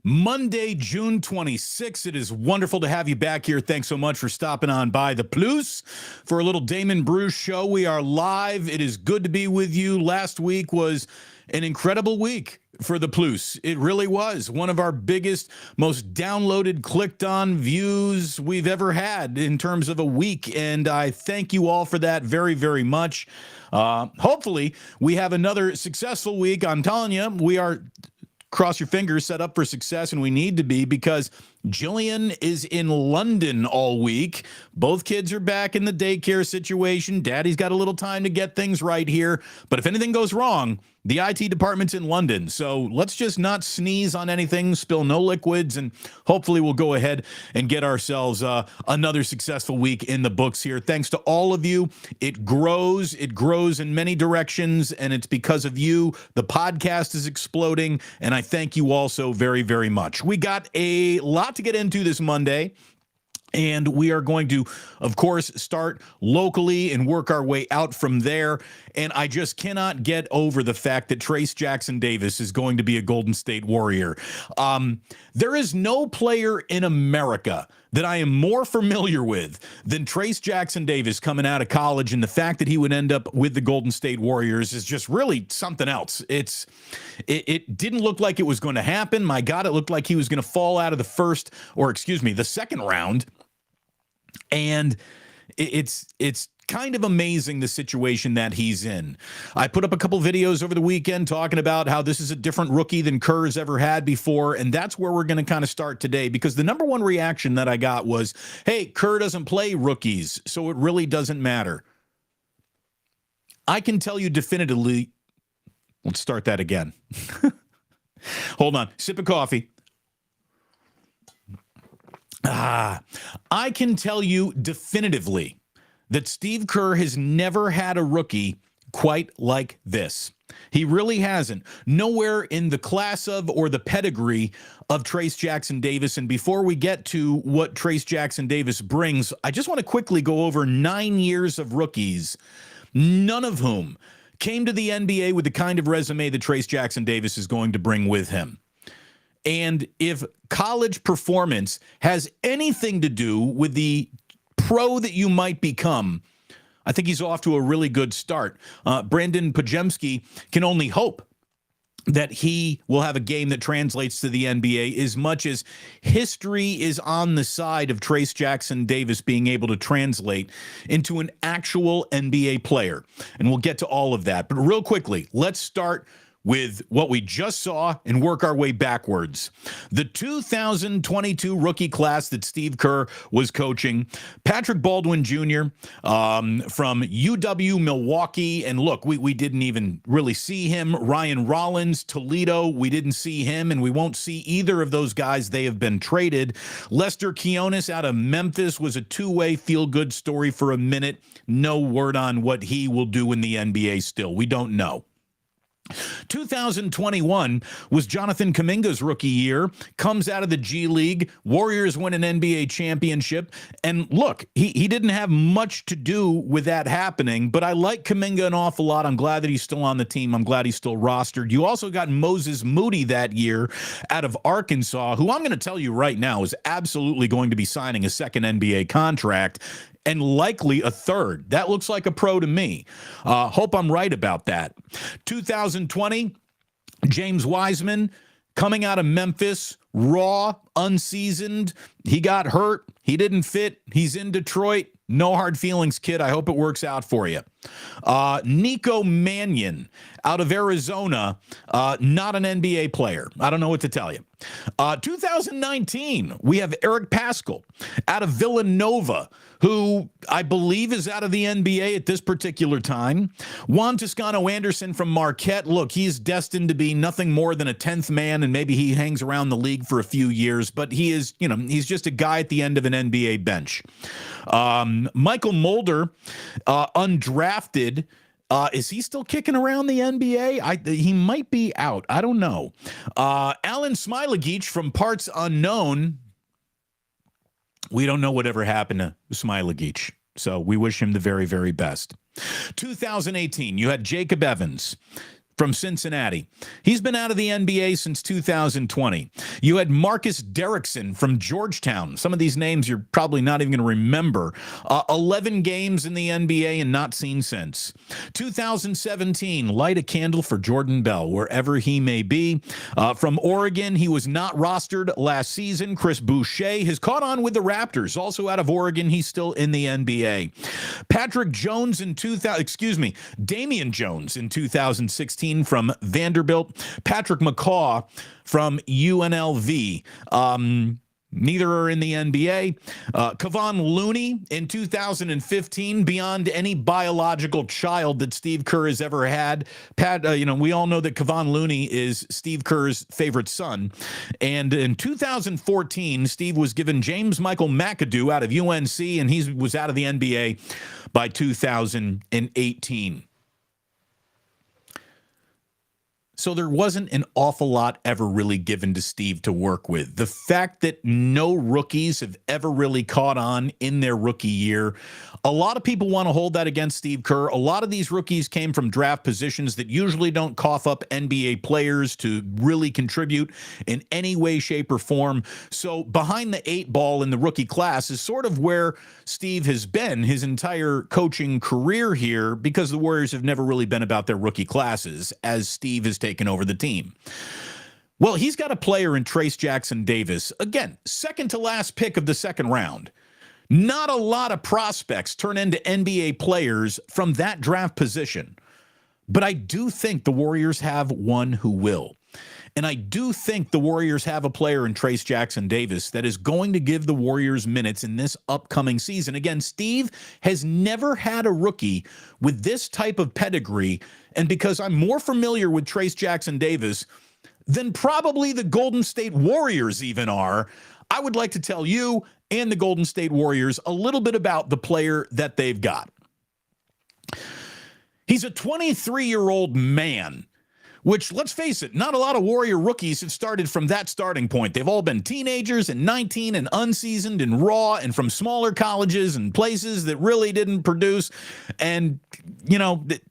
Monday, June 26th. It is wonderful to have you back here. Thanks so much for stopping on by the Plus for a little Damon Bruce show. We are live. It is good to be with you. Last week was an incredible week for the Plus. It really was one of our biggest, most downloaded, clicked on views we've ever had in terms of a week. And I thank you all for that very, very much. Hopefully we have another successful week. I'm telling you, we are, cross your fingers, set up for success, and we need to be, because Jillian is in London all week. Both kids are back in the daycare situation. Daddy's got a little time to get things right here. But if anything goes wrong, the IT department's in London. So let's just not sneeze on anything, spill no liquids, and hopefully we'll go ahead and get ourselves another successful week in the books here. Thanks to all of you. It grows in many directions, and it's because of you. The podcast is exploding, and I thank you all so very, very much. We got a lot to get into this Monday. And we are going to, of course, start locally and work our way out from there. And I just cannot get over the fact that Trayce Jackson-Davis is going to be a Golden State Warrior. There is no player in America that I am more familiar with than Trayce Jackson-Davis coming out of college, and the fact that he would end up with the Golden State Warriors is just really something else. It didn't look like it was going to happen. My God, it looked like he was going to fall out of the second round. And it's kind of amazing, the situation that he's in. I put up a couple videos over the weekend talking about how this is a different rookie than Kerr has ever had before, and that's where we're going to kind of start today, because the number one reaction that I got was, hey, Kerr doesn't play rookies, so it really doesn't matter. I can tell you definitively, let's start that again. Hold on, sip of coffee. I can tell you definitively that Steve Kerr has never had a rookie quite like this. He really hasn't. Nowhere in the class of or the pedigree of Trayce Jackson-Davis. And before we get to what Trayce Jackson-Davis brings, I just want to quickly go over 9 years of rookies, none of whom came to the NBA with the kind of resume that Trayce Jackson-Davis is going to bring with him. And if college performance has anything to do with the pro that you might become, I think he's off to a really good start. Brandon Pajemski can only hope that he will have a game that translates to the NBA, as much as history is on the side of Trayce Jackson-Davis being able to translate into an actual NBA player. And we'll get to all of that. But real quickly, let's start with what we just saw and work our way backwards. The 2022 rookie class that Steve Kerr was coaching, Patrick Baldwin Jr. From UW Milwaukee. And look, we didn't even really see him. Ryan Rollins, Toledo, we didn't see him, and we won't see either of those guys. They have been traded. Lester Quinones out of Memphis was a two-way feel-good story for a minute. No word on what he will do in the NBA still. We don't know. 2021 was Jonathan Kuminga's rookie year, comes out of the G League, Warriors win an NBA championship, and look, he didn't have much to do with that happening, but I like Kuminga an awful lot. I'm glad that he's still on the team. I'm glad he's still rostered. You also got Moses Moody that year out of Arkansas, who I'm going to tell you right now is absolutely going to be signing a second NBA contract, and likely a third. That looks like a pro to me. Hope I'm right about that. 2020, James Wiseman coming out of Memphis, raw, unseasoned. He got hurt. He didn't fit. He's in Detroit. No hard feelings, kid. I hope it works out for you. Nico Mannion out of Arizona, not an NBA player. I don't know what to tell you. 2019, we have Eric Paschall out of Villanova, who I believe is out of the NBA at this particular time. Juan Toscano-Anderson from Marquette. Look, he's destined to be nothing more than a 10th man, and maybe he hangs around the league for a few years, but he is, he's just a guy at the end of an NBA bench. Michael Mulder, undrafted. Is he still kicking around the NBA? He might be out. I don't know. Alan Smailagic from parts unknown. We don't know whatever happened to Smailagic, so we wish him the very, very best. 2018, you had Jacob Evans. from Cincinnati. He's been out of the NBA since 2020. You had Marcus Derrickson from Georgetown. Some of these names you're probably not even going to remember. 11 games in the NBA and not seen since. 2017, light a candle for Jordan Bell, wherever he may be. From Oregon, he was not rostered last season. Chris Boucher has caught on with the Raptors. Also out of Oregon, he's still in the NBA. Damian Jones in 2016 from Vanderbilt. Patrick McCaw from UNLV. Neither are in the NBA. Kevon Looney in 2015, beyond any biological child that Steve Kerr has ever had. We all know that Kevon Looney is Steve Kerr's favorite son. And in 2014, Steve was given James Michael McAdoo out of UNC, and he was out of the NBA by 2018. So there wasn't an awful lot ever really given to Steve to work with. The fact that no rookies have ever really caught on in their rookie year, a lot of people want to hold that against Steve Kerr. A lot of these rookies came from draft positions that usually don't cough up NBA players to really contribute in any way, shape, or form. So behind the 8 ball in the rookie class is sort of where Steve has been his entire coaching career here, because the Warriors have never really been about their rookie classes as Steve has taken over the team. Well, he's got a player in Trayce Jackson-Davis. Again, second to last pick of the second round. Not a lot of prospects turn into NBA players from that draft position. But I do think the Warriors have one who will. And I do think the Warriors have a player in Trayce Jackson-Davis that is going to give the Warriors minutes in this upcoming season. Again, Steve has never had a rookie with this type of pedigree. And because I'm more familiar with Trayce Jackson-Davis than probably the Golden State Warriors even are, I would like to tell you and the Golden State Warriors a little bit about the player that they've got. He's a 23-year-old man, which, let's face it, not a lot of Warrior rookies have started from that starting point. They've all been teenagers and 19 and unseasoned and raw and from smaller colleges and places that really didn't produce. And,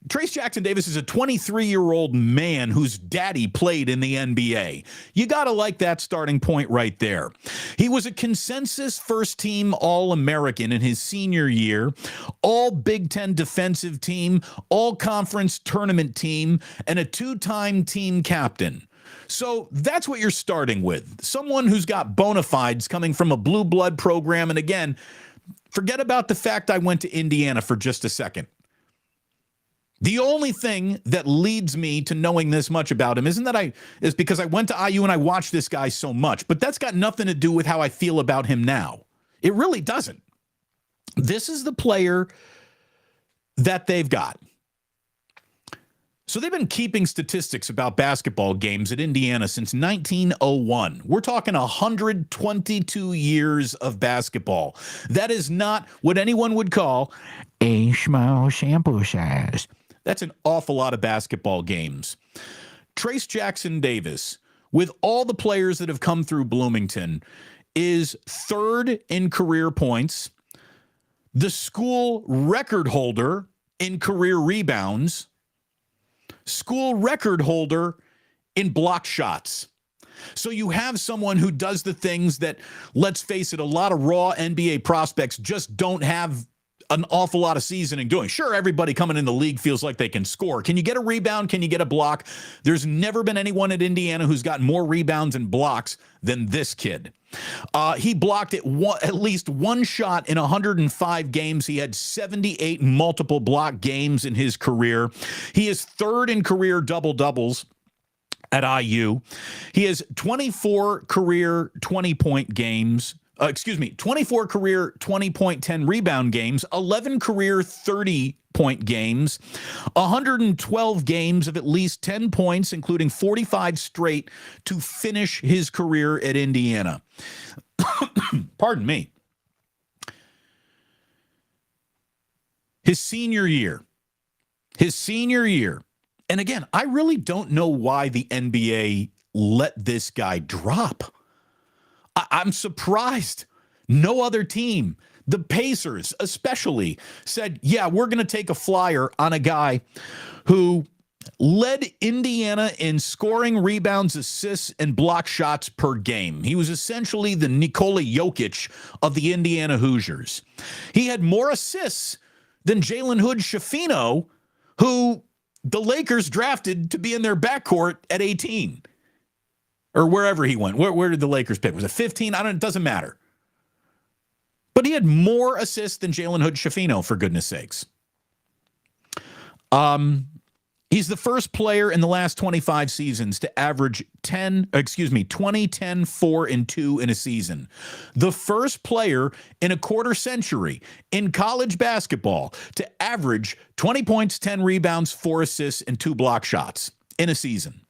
Trayce Jackson-Davis is a 23-year-old man whose daddy played in the NBA. You got to like that starting point right there. He was a consensus first-team All-American in his senior year, all Big Ten defensive team, all-conference tournament team, and a 2-time team captain. So that's what you're starting with. Someone who's got bona fides coming from a blue blood program. And again, forget about the fact I went to Indiana for just a second. The only thing that leads me to knowing this much about him is because I went to IU and I watched this guy so much. But that's got nothing to do with how I feel about him now. It really doesn't. This is the player that they've got. So they've been keeping statistics about basketball games at Indiana since 1901. We're talking 122 years of basketball. That is not what anyone would call a small sample size. That's an awful lot of basketball games. Trayce Jackson-Davis, with all the players that have come through Bloomington, is third in career points, the school record holder in career rebounds, school record holder in block shots. So you have someone who does the things that, let's face it, a lot of raw NBA prospects just don't have an awful lot of seasoning doing. Sure, everybody coming in the league feels like they can score. Can you get a rebound? Can you get a block? There's never been anyone at Indiana who's got more rebounds and blocks than this kid. He blocked at least one shot in 105 games. He had 78 multiple block games in his career. He is third in career double-doubles at IU. He has 24 career 20-point games. 24 career 20-point, 10-rebound games, 11 career 30-point games, 112 games of at least 10 points, including 45 straight to finish his career at Indiana. Pardon me. His senior year. And again, I really don't know why the NBA let this guy drop. I'm surprised. No other team, the Pacers especially, said, yeah, we're going to take a flyer on a guy who led Indiana in scoring, rebounds, assists, and block shots per game. He was essentially the Nikola Jokic of the Indiana Hoosiers. He had more assists than Jalen Hood-Schifino, who the Lakers drafted to be in their backcourt at 18. Or wherever he went. Where did the Lakers pick? Was it 15? It doesn't matter. But he had more assists than Jalen Hood-Schifino, for goodness sakes. He's the first player in the last 25 seasons to average 20, 10, 4, and 2 in a season. The first player in a quarter century in college basketball to average 20 points, 10 rebounds, 4 assists, and 2 block shots in a season.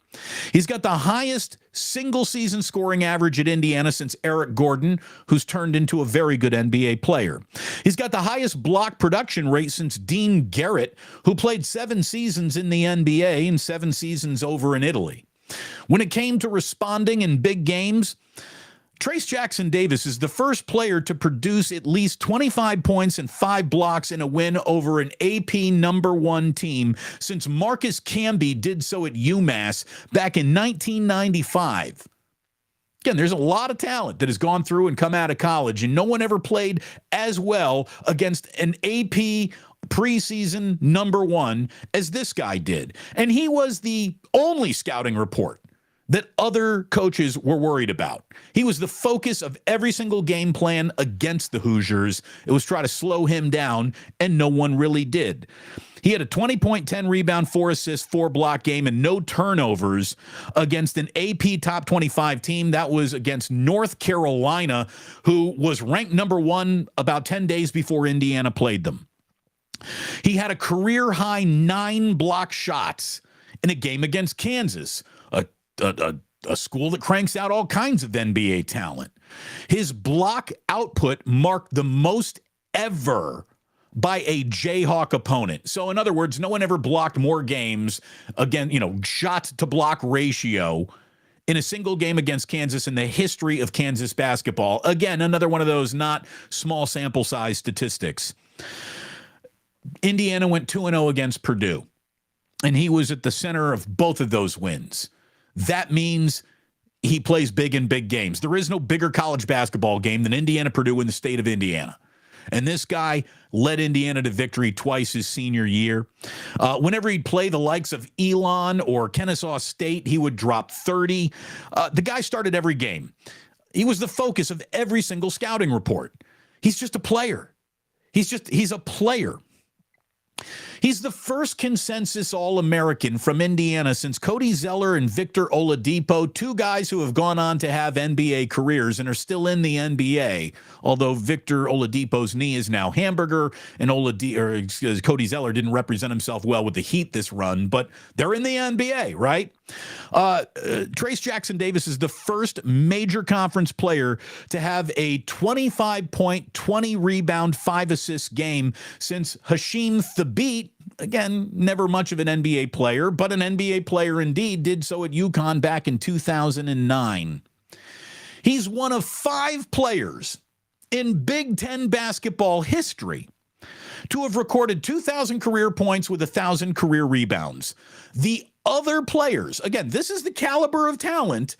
He's got the highest single-season scoring average at Indiana since Eric Gordon, who's turned into a very good NBA player. He's got the highest block production rate since Dean Garrett, who played 7 seasons in the NBA and 7 seasons over in Italy. When it came to responding in big games, Trayce Jackson-Davis is the first player to produce at least 25 points and 5 blocks in a win over an AP number 1 team since Marcus Camby did so at UMass back in 1995. Again, there's a lot of talent that has gone through and come out of college, and no one ever played as well against an AP preseason number 1 as this guy did. And he was the only scouting report that other coaches were worried about. He was the focus of every single game plan against the Hoosiers. It was try to slow him down, and no one really did. He had a 20-point, 10 rebound, 4 assists, 4 block game, and no turnovers against an AP top 25 team. That was against North Carolina, who was ranked number 1 about 10 days before Indiana played them. He had a career-high 9 block shots in a game against Kansas, a school that cranks out all kinds of NBA talent. His block output marked the most ever by a Jayhawk opponent. So in other words, no one ever blocked more games, again, shot to block ratio in a single game against Kansas in the history of Kansas basketball. Again, another one of those not small sample size statistics. Indiana went 2-0 against Purdue, and he was at the center of both of those wins. That means he plays big in big games. There is no bigger college basketball game than Indiana-Purdue in the state of Indiana. And this guy led Indiana to victory twice his senior year. Whenever he'd play the likes of Elon or Kennesaw State, he would drop 30. The guy started every game. He was the focus of every single scouting report. He's just a player. He's a player. He's the first consensus All-American from Indiana since Cody Zeller and Victor Oladipo, 2 guys who have gone on to have NBA careers and are still in the NBA, although Victor Oladipo's knee is now hamburger, and Cody Zeller didn't represent himself well with the Heat this run, but they're in the NBA, right? Trayce Jackson-Davis is the first major conference player to have a 25-point, 20-rebound, 5-assist game since Hasheem Thabeet, again, never much of an NBA player, but an NBA player indeed, did so at UConn back in 2009. He's one of 5 players in Big Ten basketball history to have recorded 2,000 career points with 1,000 career rebounds. The other players, again, this is the caliber of talent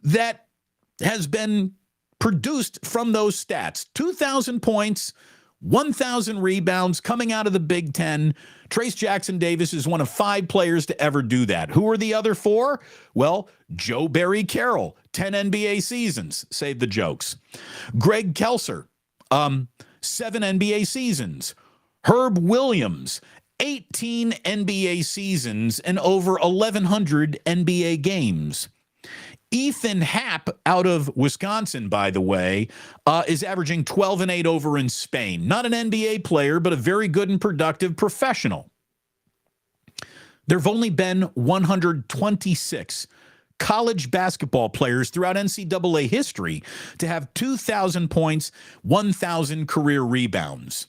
that has been produced from those stats. 2,000 points, 1,000 rebounds coming out of the Big Ten. Trayce Jackson-Davis is one of 5 players to ever do that. Who are the other 4? Well, Joe Barry Carroll, 10 NBA seasons. Save the jokes. Greg Kelser, 7 NBA seasons. Herb Williams, 18 NBA seasons and over 1,100 NBA games. Ethan Happ out of Wisconsin, by the way, is averaging 12-8 over in Spain. Not an NBA player, but a very good and productive professional. There have only been 126 college basketball players throughout NCAA history to have 2,000 points, 1,000 career rebounds.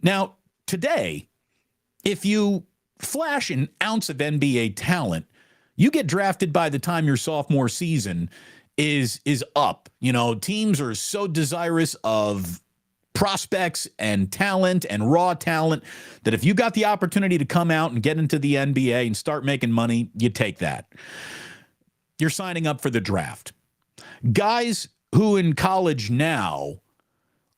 Now, today, if you flash an ounce of NBA talent, you get drafted by the time your sophomore season is up. Teams are so desirous of prospects and talent and raw talent that if you got the opportunity to come out and get into the NBA and start making money, you take that. You're signing up for the draft. Guys who in college now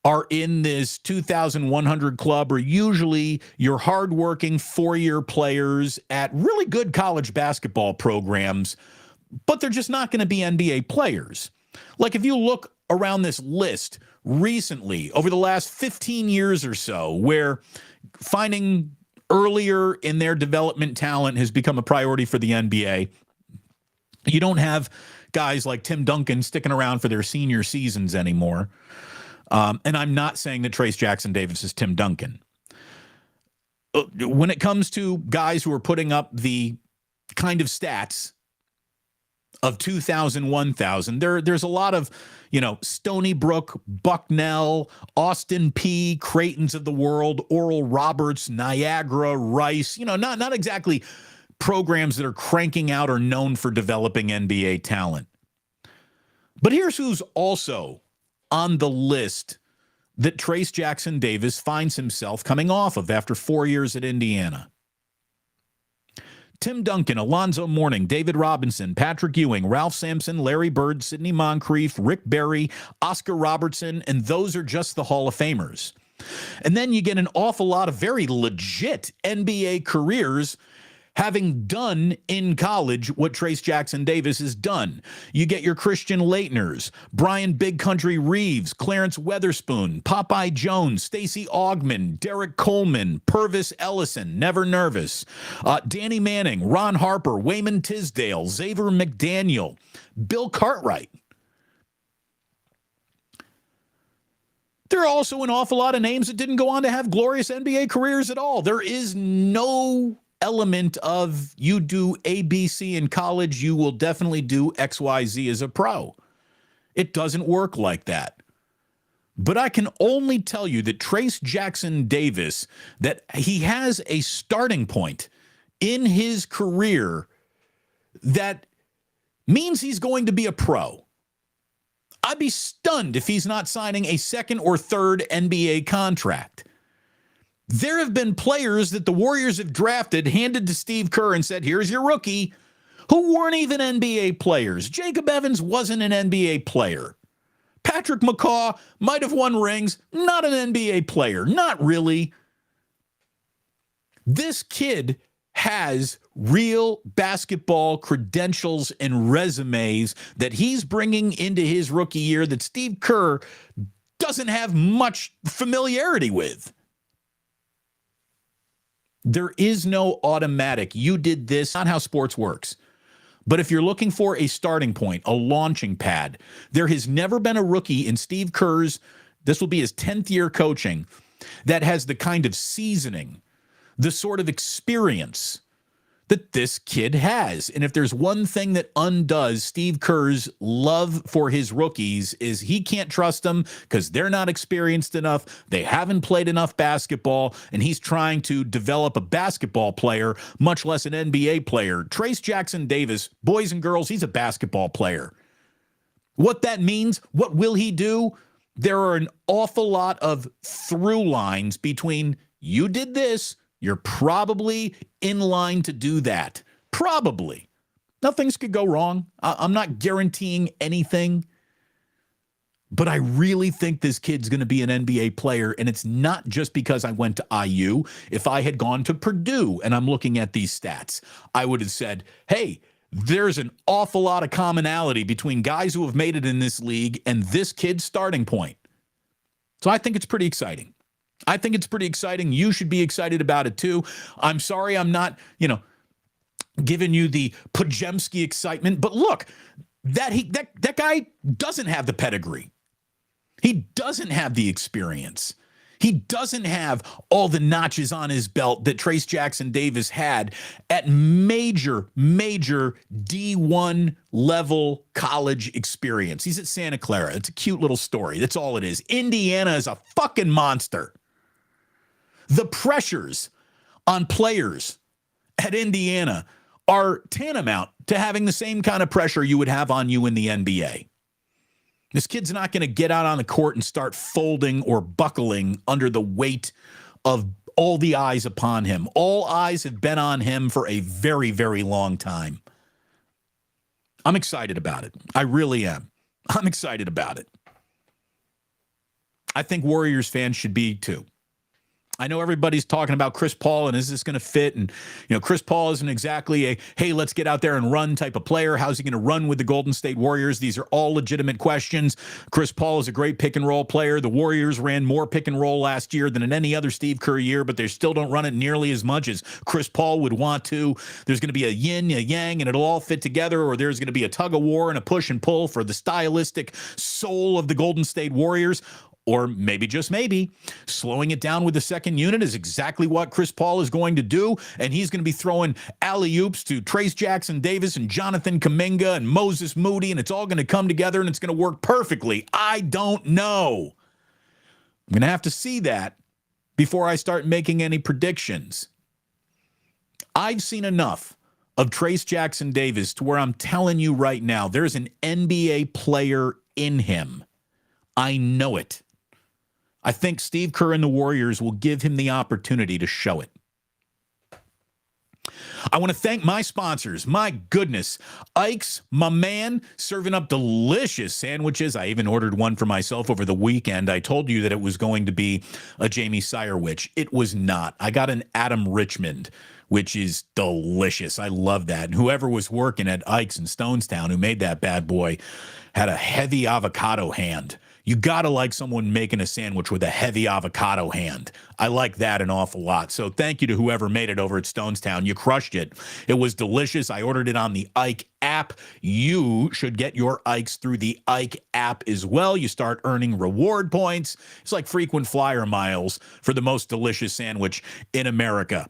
are in this 2,100 club are usually your hardworking four-year players at really good college basketball programs, but they're just not going to be NBA players. Like if you look around this list recently, over the last 15 years or so, where finding earlier in their development talent has become a priority for the NBA, you don't have guys like Tim Duncan sticking around for their senior seasons anymore. And I'm not saying that Trayce Jackson-Davis is Tim Duncan. When it comes to guys who are putting up the kind of stats of 2,000, 1,000, there's a lot of, Stony Brook, Bucknell, Austin P, Creightons of the world, Oral Roberts, Niagara, Rice, not exactly programs that are cranking out or known for developing NBA talent. But here's who's also on the list that Trayce Jackson-Davis finds himself coming off of after 4 years at Indiana. Tim Duncan, Alonzo Mourning, David Robinson, Patrick Ewing, Ralph Sampson, Larry Bird, Sidney Moncrief, Rick Barry, Oscar Robertson, and those are just the Hall of Famers. And then you get an awful lot of very legit NBA careers having done in college what Trayce Jackson-Davis has done. You get your Christian Laettners, Brian Big Country Reeves, Clarence Weatherspoon, Popeye Jones, Stacey Augmon, Derek Coleman, Purvis Ellison, Never Nervous, Danny Manning, Ron Harper, Wayman Tisdale, Xavier McDaniel, Bill Cartwright. There are also an awful lot of names that didn't go on to have glorious NBA careers at all. There is no element of you do ABC in college, you will definitely do XYZ as a pro. It doesn't work like that. But I can only tell you that Trayce Jackson-Davis, that he has a starting point in his career that means he's going to be a pro. I'd be stunned if he's not signing a second or third NBA contract. There have been players that the Warriors have drafted, handed to Steve Kerr and said, here's your rookie, who weren't even NBA players. Jacob Evans wasn't an NBA player. Patrick McCaw might have won rings, not an NBA player. Not really. This kid has real basketball credentials and resumes that he's bringing into his rookie year that Steve Kerr doesn't have much familiarity with. There is no automatic, you did this, not how sports works. But if you're looking for a starting point, a launching pad, there has never been a rookie in Steve Kerr's, this will be his 10th year coaching, that has the kind of seasoning, the sort of experience that this kid has. And if there's one thing that undoes Steve Kerr's love for his rookies is he can't trust them because they're not experienced enough. They haven't played enough basketball, and he's trying to develop a basketball player, much less an NBA player. Trayce Jackson-Davis, boys and girls, he's a basketball player. What that means, what will he do? There are an awful lot of through lines between you did this, you're probably in line to do that. Probably. Now, things could go wrong. I'm not guaranteeing anything. But I really think this kid's going to be an NBA player, and it's not just because I went to IU. If I had gone to Purdue and I'm looking at these stats, I would have said, hey, there's an awful lot of commonality between guys who have made it in this league and this kid's starting point. So I think it's pretty exciting. You should be excited about it too. I'm sorry I'm not, giving you the Pajemski excitement, but look, that guy doesn't have the pedigree. He doesn't have the experience. He doesn't have all the notches on his belt that Trayce Jackson-Davis had at major D1 level college experience. He's at Santa Clara. It's a cute little story. That's all it is. Indiana is a fucking monster. The pressures on players at Indiana are tantamount to having the same kind of pressure you would have on you in the NBA. This kid's not going to get out on the court and start folding or buckling under the weight of all the eyes upon him. All eyes have been on him for a very, very long time. I'm excited about it. I really am. I'm excited about it. I think Warriors fans should be too. I know everybody's talking about Chris Paul and is this going to fit? And, Chris Paul isn't exactly a, hey, let's get out there and run type of player. How's he going to run with the Golden State Warriors? These are all legitimate questions. Chris Paul is a great pick and roll player. The Warriors ran more pick and roll last year than in any other Steve Kerr year, but they still don't run it nearly as much as Chris Paul would want to. There's going to be a yin, a yang, and it'll all fit together, or there's going to be a tug of war and a push and pull for the stylistic soul of the Golden State Warriors. Or maybe, just maybe, slowing it down with the second unit is exactly what Chris Paul is going to do, and he's going to be throwing alley-oops to Trayce Jackson-Davis and Jonathan Kuminga and Moses Moody, and it's all going to come together, and it's going to work perfectly. I don't know. I'm going to have to see that before I start making any predictions. I've seen enough of Trayce Jackson-Davis to where I'm telling you right now, there's an NBA player in him. I know it. I think Steve Kerr and the Warriors will give him the opportunity to show it. I want to thank my sponsors. My goodness. Ike's, my man, serving up delicious sandwiches. I even ordered one for myself over the weekend. I told you that it was going to be a Jamie Sirewich. It was not. I got an Adam Richmond, which is delicious. I love that. And whoever was working at Ike's in Stonestown who made that bad boy had a heavy avocado hand. You got to like someone making a sandwich with a heavy avocado hand. I like that an awful lot. So thank you to whoever made it over at Stonestown. You crushed it. It was delicious. I ordered it on the Ike app. You should get your Ikes through the Ike app as well. You start earning reward points. It's like frequent flyer miles for the most delicious sandwich in America.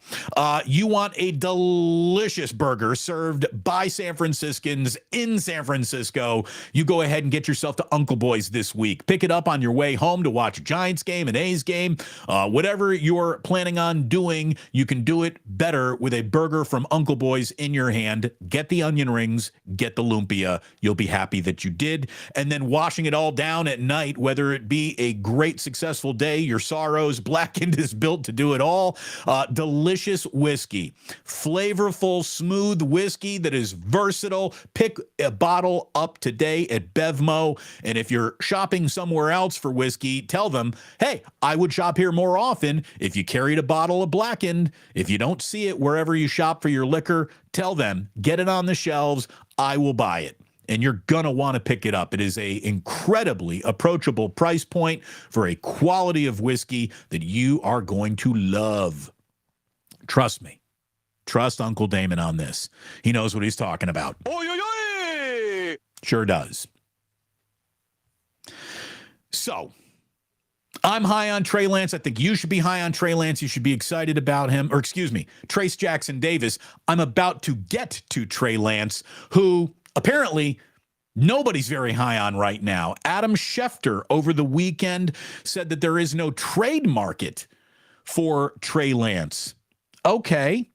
You want a delicious burger served by San Franciscans in San Francisco. You go ahead and get yourself to Uncle Boy's this week. Pick it up on your way home to watch a Giants game, an A's game, whatever you're planning on doing, you can do it better with a burger from Uncle Boy's in your hand. Get the onion rings, get the lumpia. You'll be happy that you did. And then washing it all down at night, whether it be a great successful day, your sorrows, Blackened is built to do it all. Delicious whiskey, flavorful, smooth whiskey that is versatile. Pick a bottle up today at Bevmo. And if you're shopping somewhere else for whiskey, tell them, hey, I would shop here more often if you carried a bottle of Blackened. If you don't see it wherever you shop for your liquor, tell them, get it on the shelves. I will buy it. And you're going to want to pick it up. It is a incredibly approachable price point for a quality of whiskey that you are going to love. Trust me. Trust Uncle Damon on this. He knows what he's talking about. Oy, oy, oy! Sure does. So, I'm high on Trey Lance. I think you should be high on Trey Lance. You should be excited about him. Or excuse me, Trayce Jackson-Davis. I'm about to get to Trey Lance, who apparently nobody's very high on right now. Adam Schefter over the weekend said that there is no trade market for Trey Lance. Okay.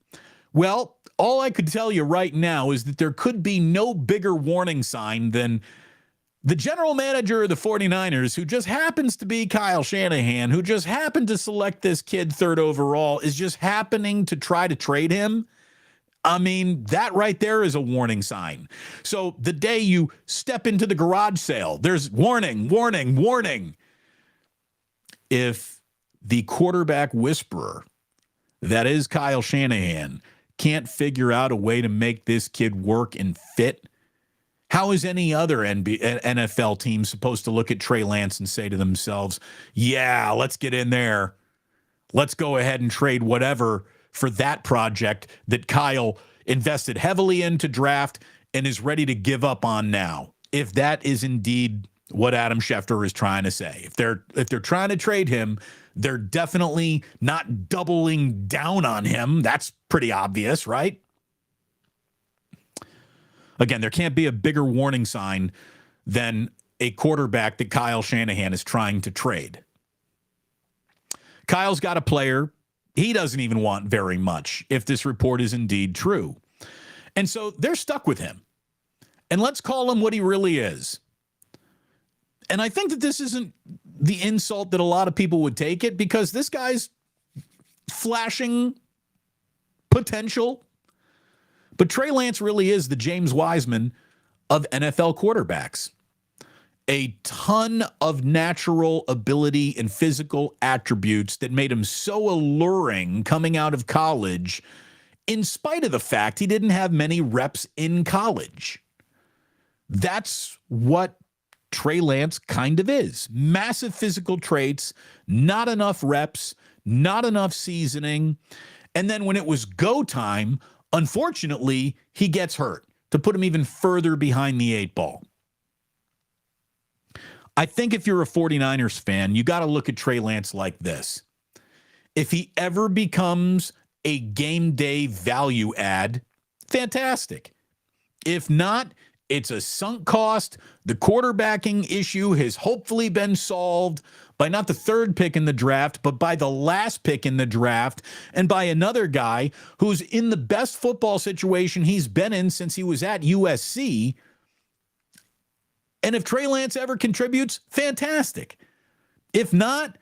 Well, all I could tell you right now is that there could be no bigger warning sign than the general manager of the 49ers, who just happens to be Kyle Shanahan, who just happened to select this kid third overall, is just happening to try to trade him. I mean, that right there is a warning sign. So the day you step into the garage sale, there's warning, warning, warning. If the quarterback whisperer that is Kyle Shanahan can't figure out a way to make this kid work and fit, how is any other NFL team supposed to look at Trey Lance and say to themselves, yeah, let's get in there. Let's go ahead and trade whatever for that project that Kyle invested heavily into draft and is ready to give up on now. If that is indeed what Adam Schefter is trying to say. If they're trying to trade him, they're definitely not doubling down on him. That's pretty obvious, right? Again, there can't be a bigger warning sign than a quarterback that Kyle Shanahan is trying to trade. Kyle's got a player he doesn't even want very much if this report is indeed true. And so they're stuck with him. And let's call him what he really is. And I think that this isn't the insult that a lot of people would take it, because this guy's flashing potential. But Trey Lance really is the James Wiseman of NFL quarterbacks. A ton of natural ability and physical attributes that made him so alluring coming out of college, in spite of the fact he didn't have many reps in college. That's what Trey Lance kind of is. Massive physical traits, not enough reps, not enough seasoning. And then when it was go time, unfortunately, he gets hurt to put him even further behind the 8 ball. I think if you're a 49ers fan, you got to look at Trey Lance like this. If he ever becomes a game day value add, fantastic. If not, it's a sunk cost. The quarterbacking issue has hopefully been solved by not the 3rd pick in the draft, but by the last pick in the draft, and by another guy who's in the best football situation he's been in since he was at USC. And if Trey Lance ever contributes, fantastic. If not,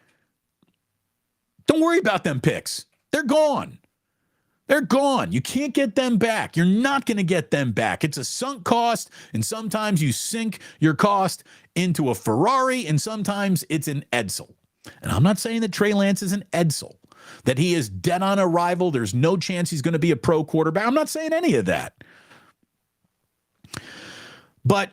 don't worry about them picks. They're gone. They're gone. You can't get them back. You're not going to get them back. It's a sunk cost, and sometimes you sink your cost into a Ferrari, and sometimes it's an Edsel. And I'm not saying that Trey Lance is an Edsel, that he is dead on arrival. There's no chance he's going to be a pro quarterback. I'm not saying any of that. But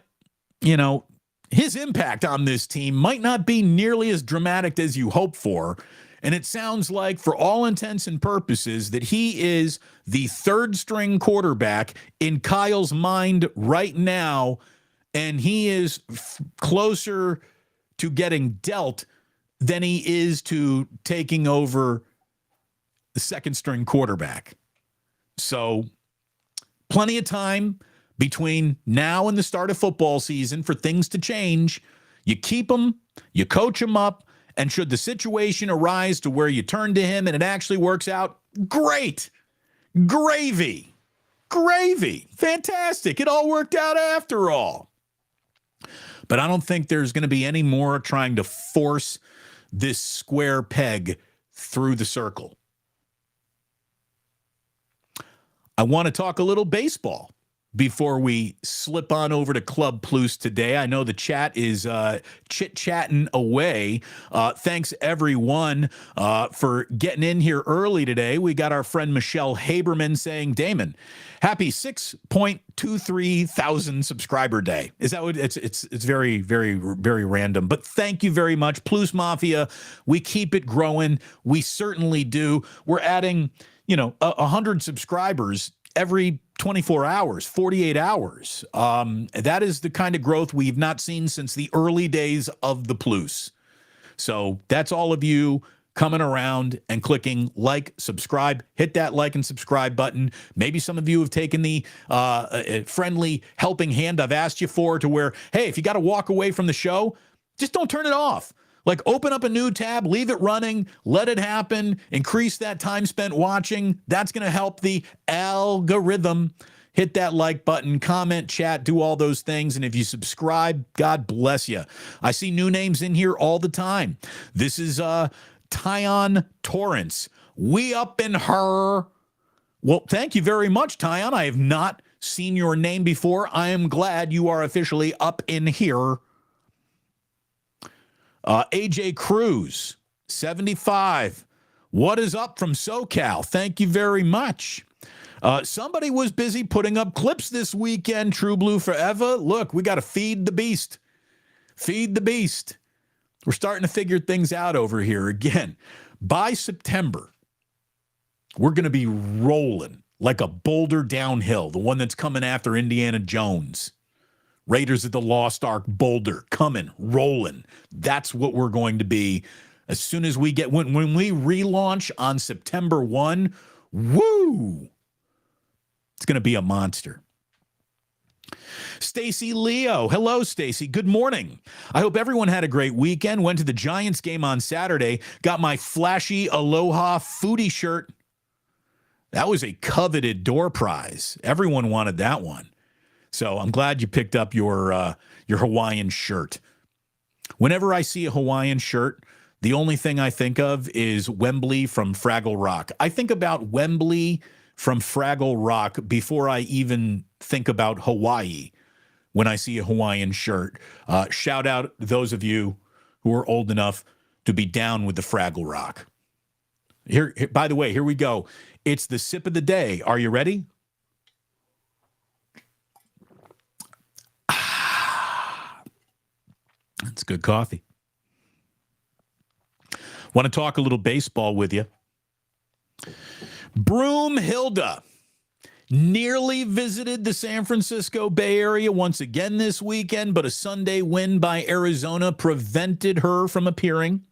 his impact on this team might not be nearly as dramatic as you hope for. And it sounds like, for all intents and purposes, that he is the 3rd-string quarterback in Kyle's mind right now, and he is closer to getting dealt than he is to taking over the 2nd-string quarterback. So plenty of time between now and the start of football season for things to change. You keep him, you coach him up, and should the situation arise to where you turn to him and it actually works out, great. Gravy. Fantastic. It all worked out after all. But I don't think there's going to be any more trying to force this square peg through the circle. I want to talk a little baseball before we slip on over to Club Plus today. I know the chat is chit-chatting away. Thanks, everyone, for getting in here early today. We got our friend Michelle Haberman saying, Damon, happy 6.23 thousand subscriber day. Is that what it's very, very, very random. But thank you very much. Plus Mafia, we keep it growing. We certainly do. We're adding, 100 subscribers every 24 hours, 48 hours. That is the kind of growth we've not seen since the early days of the Plus. So that's all of you coming around and clicking like, subscribe, hit that like and subscribe button. Maybe some of you have taken the friendly helping hand I've asked you for, to where, hey, if you got to walk away from the show, just don't turn it off. Like, open up a new tab, leave it running, let it happen, increase that time spent watching. That's going to help the algorithm. Hit that like button, comment, chat, do all those things. And if you subscribe, God bless you. I see new names in here all the time. This is Tyon Torrance. We up in her. Well, thank you very much, Tyon. I have not seen your name before. I am glad you are officially up in here. AJ Cruz, 75. What is up from SoCal? Thank you very much. Somebody was busy putting up clips this weekend. True Blue Forever. Look, we got to feed the beast. Feed the beast. We're starting to figure things out over here. Again, by September, we're going to be rolling like a boulder downhill, the one that's coming after Indiana Jones. Raiders of the Lost Ark Boulder, coming, rolling. That's what we're going to be as soon as we get, when we relaunch on September 1, woo! It's going to be a monster. Stacy Leo. Hello, Stacy. Good morning. I hope everyone had a great weekend. Went to the Giants game on Saturday. Got my flashy Aloha foodie shirt. That was a coveted door prize. Everyone wanted that one. So I'm glad you picked up your Hawaiian shirt. Whenever I see a Hawaiian shirt, the only thing I think of is Wembley from Fraggle Rock. I think about Wembley from Fraggle Rock before I even think about Hawaii when I see a Hawaiian shirt. Shout out those of you who are old enough to be down with the Fraggle Rock. Here, by the way, here we go. It's the sip of the day. Are you ready? It's good coffee. Want to talk a little baseball with you. Broomhilda nearly visited the San Francisco Bay Area once again this weekend, but a Sunday win by Arizona prevented her from appearing.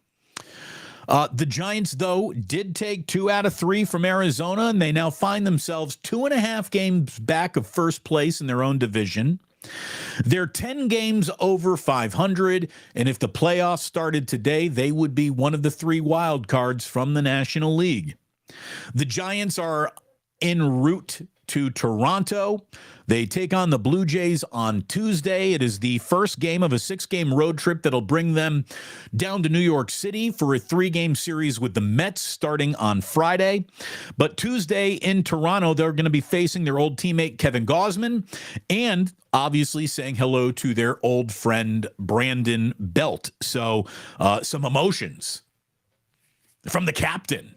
The Giants, though, did take 2 out of 3 from Arizona, and they now find themselves 2.5 games back of first place in their own division. They're 10 games over 500, and if the playoffs started today, they would be one of the 3 wild cards from the National League. The Giants are en route to Toronto. They take on the Blue Jays on Tuesday. It is the first game of a 6-game road trip that'll bring them down to New York City for a 3-game series with the Mets starting on Friday. But Tuesday in Toronto, they're going to be facing their old teammate Kevin Gausman and obviously saying hello to their old friend Brandon Belt. So some emotions from the captain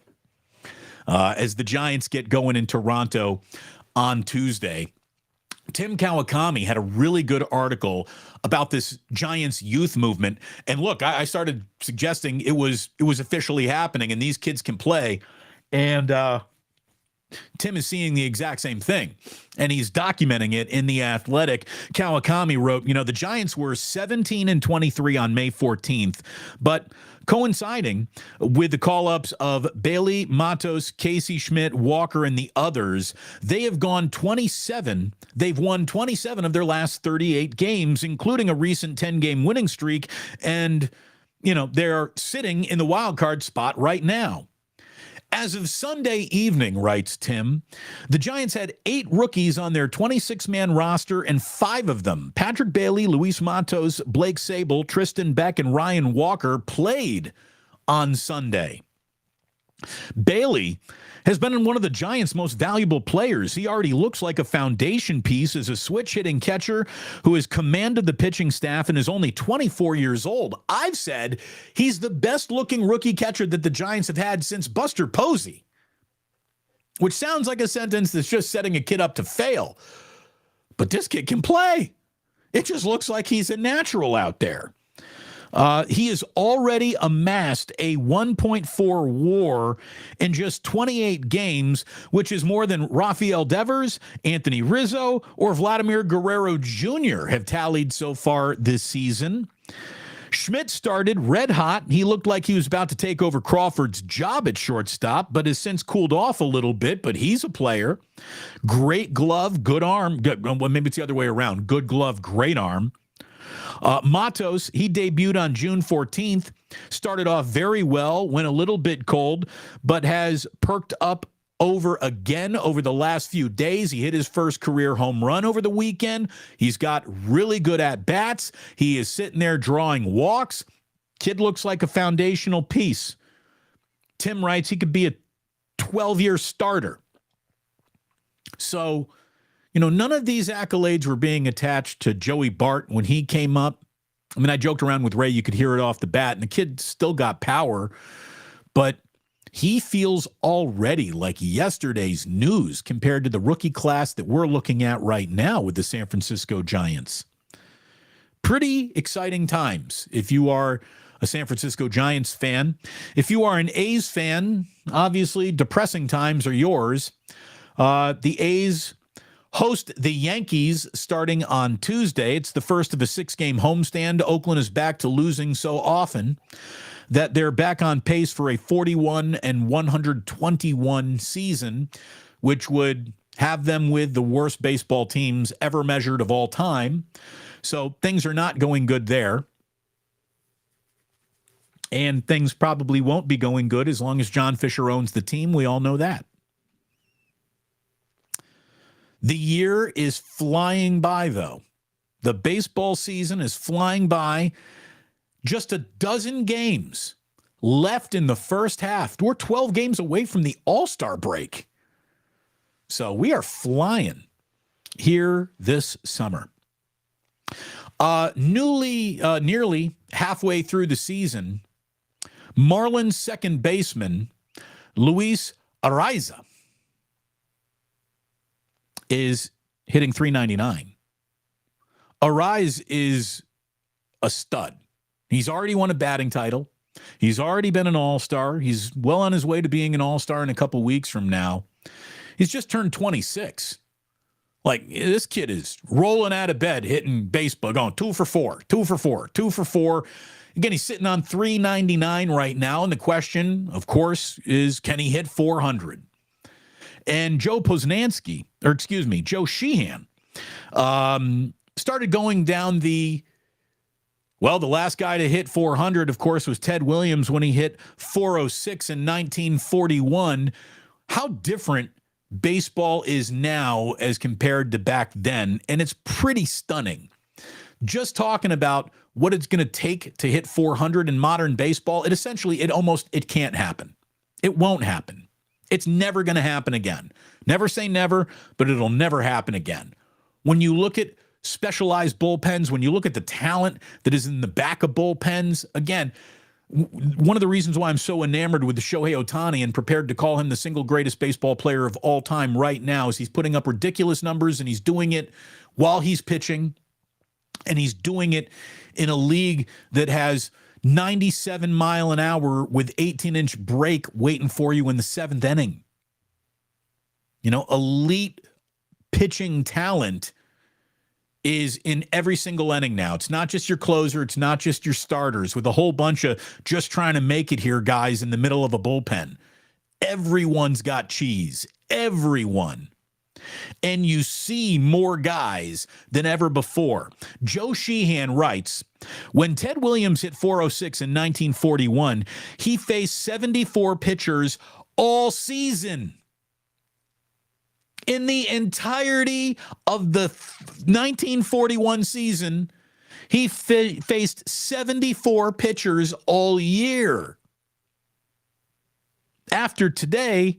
as the Giants get going in Toronto on Tuesday. Tim Kawakami had a really good article about this Giants youth movement. And look, I started suggesting it was officially happening and these kids can play. And Tim is seeing the exact same thing, and he's documenting it in The Athletic. Kawakami wrote, the Giants were 17-23 on May 14th, but coinciding with the call-ups of Bailey, Matos, Casey Schmidt, Walker, and the others, they have gone 27. They've won 27 of their last 38 games, including a recent 10-game winning streak, and, they're sitting in the wild card spot right now. As of Sunday evening, writes Tim, the Giants had 8 rookies on their 26-man roster, and 5 of them, Patrick Bailey, Luis Matos, Blake Sable, Tristan Beck, and Ryan Walker, played on Sunday. Bailey has been one of the Giants' most valuable players. He already looks like a foundation piece as a switch-hitting catcher who has commanded the pitching staff and is only 24 years old. I've said he's the best-looking rookie catcher that the Giants have had since Buster Posey, which sounds like a sentence that's just setting a kid up to fail. But this kid can play. It just looks like he's a natural out there. He has already amassed a 1.4 WAR in just 28 games, which is more than Rafael Devers, Anthony Rizzo, or Vladimir Guerrero Jr. have tallied so far this season. Schmidt started red hot. He looked like he was about to take over Crawford's job at shortstop, but has since cooled off a little bit, but he's a player. Great glove, good arm. Well, maybe it's the other way around. Good glove, great arm. Matos, he debuted on June 14th, started off very well, went a little bit cold, but has perked up over the last few days. He hit his first career home run over the weekend. He's got really good at-bats. He is sitting there drawing walks. Kid looks like a foundational piece. Tim writes he could be a 12-year starter. So, none of these accolades were being attached to Joey Bart when he came up. I mean, I joked around with Ray. You could hear it off the bat, and the kid still got power, but he feels already like yesterday's news compared to the rookie class that we're looking at right now with the San Francisco Giants. Pretty exciting times if you are a San Francisco Giants fan. If you are an A's fan, obviously depressing times are yours. The A's host the Yankees starting on Tuesday. It's the first of a 6-game homestand. Oakland is back to losing so often that they're back on pace for a 41-121 season, which would have them with the worst baseball teams ever measured of all time. So things are not going good there. And things probably won't be going good as long as John Fisher owns the team. We all know that. The year is flying by, though. The baseball season is flying by, Just a dozen games left in the first half. We're 12 games away from the All-Star break. So we are flying here this summer. Nearly halfway through the season, Marlins second baseman Luis Araiza is hitting .399. Araiza is a stud. He's already won a batting title. He's already been an all-star. He's well on his way to being an all-star in a couple weeks from now. He's just turned 26. Like, this kid is rolling out of bed, hitting baseball, going 2 for 4, 2 for 4, 2 for 4. Again, he's sitting on .399 right now, and the question, of course, is can he hit 400? And Joe Sheehan, started going down the last guy to hit 400, of course, was Ted Williams when he hit 406 in 1941. How different baseball is now as compared to back then, and it's pretty stunning. Just talking about what it's going to take to hit 400 in modern baseball, it can't happen. It won't happen. It's never going to happen again. Never say never, but it'll never happen again. When you look at specialized bullpens, when you look at the talent that is in the back of bullpens, again, one of the reasons why I'm so enamored with the Shohei Ohtani and prepared to call him the single greatest baseball player of all time right now is he's putting up ridiculous numbers, and he's doing it while he's pitching, and he's doing it in a league that has 97 mile an hour with 18-inch break waiting for you in the seventh inning. Elite pitching talent is in every single inning now. It's not just your closer. It's not just your starters with a whole bunch of just trying to make it here guys in the middle of a bullpen. Everyone's got cheese. Everyone. And you see more guys than ever before. Joe Sheehan writes, when Ted Williams hit 406 in 1941, he faced 74 pitchers all season. In the entirety of the 1941 season, he faced 74 pitchers all year. After today,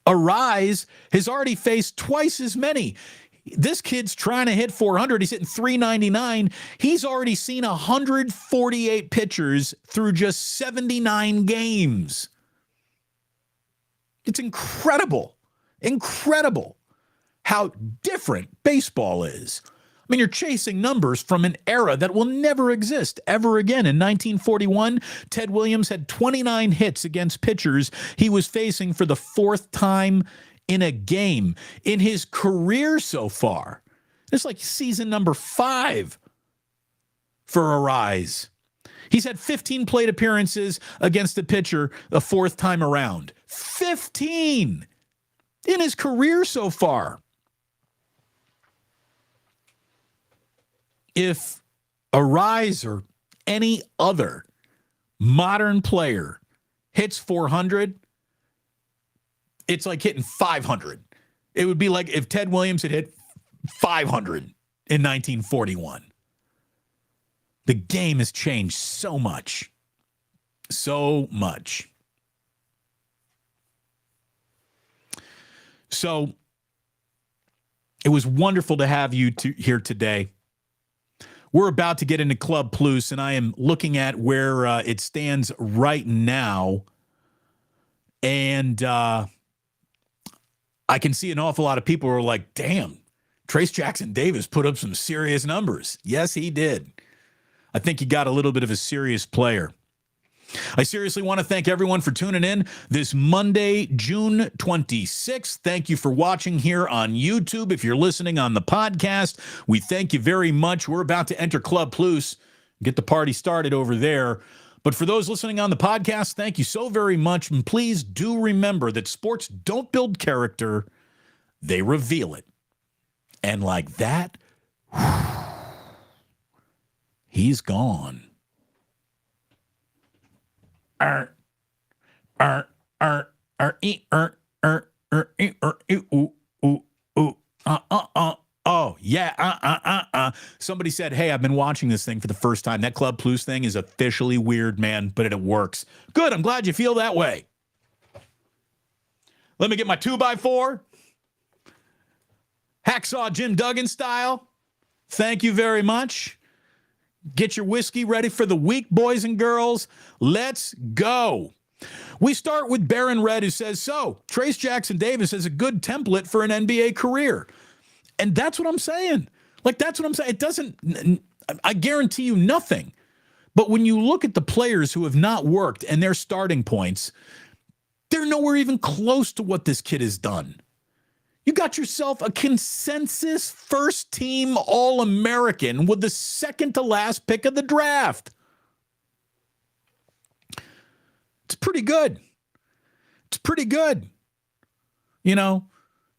Araiza has already faced twice as many. This kid's trying to hit 400. He's hitting .399. He's already seen 148 pitchers through just 79 games. It's incredible. Incredible how different baseball is. I mean, you're chasing numbers from an era that will never exist ever again. In 1941, Ted Williams had 29 hits against pitchers he was facing for the fourth time in a game. In his career so far, it's like season number 5 for Araiza. He's had 15 plate appearances against a pitcher the fourth time around. 15! In his career so far. If Araiza or any other modern player hits 400, it's like hitting 500. It would be like if Ted Williams had hit 500 in 1941. The game has changed so much. So much. So it was wonderful to have you here today. We're about to get into Club Plus, and I am looking at where it stands right now. And I can see an awful lot of people who are like, damn, Trayce Jackson-Davis put up some serious numbers. Yes, he did. I think he got a little bit of a serious player. I seriously want to thank everyone for tuning in this Monday, June 26th. Thank you for watching here on YouTube. If you're listening on the podcast, we thank you very much. We're about to enter Club Plus, get the party started over there. But for those listening on the podcast, thank you so very much. And please do remember that sports don't build character, they reveal it. And like that, he's gone. Oh, Yeah, Somebody said, hey, I've been watching this thing for the first time. That Club Plus thing is officially weird, man, but it works. Good, I'm glad you feel that way. Let me get my 2x4. Hacksaw Jim Duggan style. Thank you very much. Get your whiskey ready for the week, boys and girls. Let's go. We start with Baron Red, who says, so, Trayce Jackson-Davis is a good template for an NBA career. And that's what I'm saying. Like, that's what I'm saying. It doesn't, I guarantee you nothing. But when you look at the players who have not worked and their starting points, they're nowhere even close to what this kid has done. You got yourself a consensus first-team All-American with the second-to-last pick of the draft. It's pretty good. It's pretty good. You know,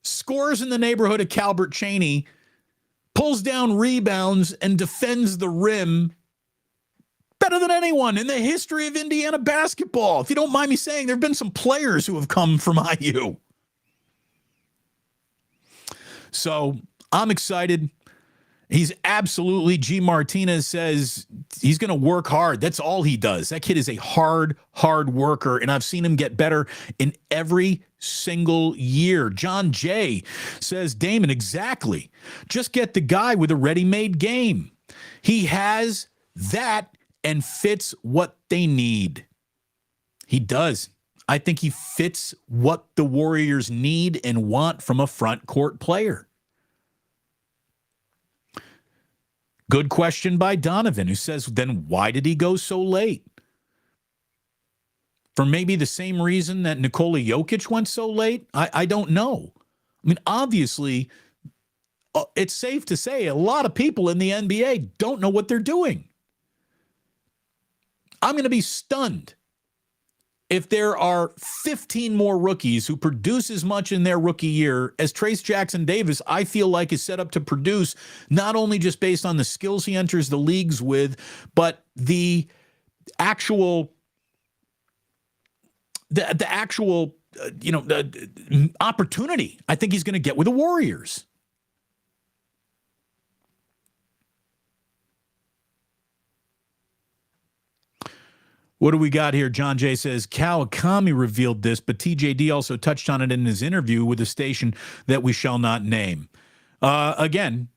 scores in the neighborhood of Calbert Cheaney, pulls down rebounds, and defends the rim better than anyone in the history of Indiana basketball. If you don't mind me saying, there have been some players who have come from IU. So I'm excited. He's absolutely, G. Martinez says he's going to work hard. That's all he does. That kid is a hard worker, and I've seen him get better in every single year. John J. says, Damon, exactly. Just get the guy with a ready-made game. He has that and fits what they need. He does. I think he fits what the Warriors need and want from a front court player. Good question by Donovan, who says, then why did he go so late? For maybe the same reason that Nikola Jokic went so late? I don't know. I mean, obviously, it's safe to say a lot of people in the NBA don't know what they're doing. I'm going to be stunned if there are 15 more rookies who produce as much in their rookie year as Trayce Jackson-Davis, I feel like is set up to produce, not only just based on the skills he enters the leagues with, but the actual opportunity I think he's going to get with the Warriors. What do we got here? John Jay says, Kawakami revealed this, but TJD also touched on it in his interview with the station that we shall not name. Again,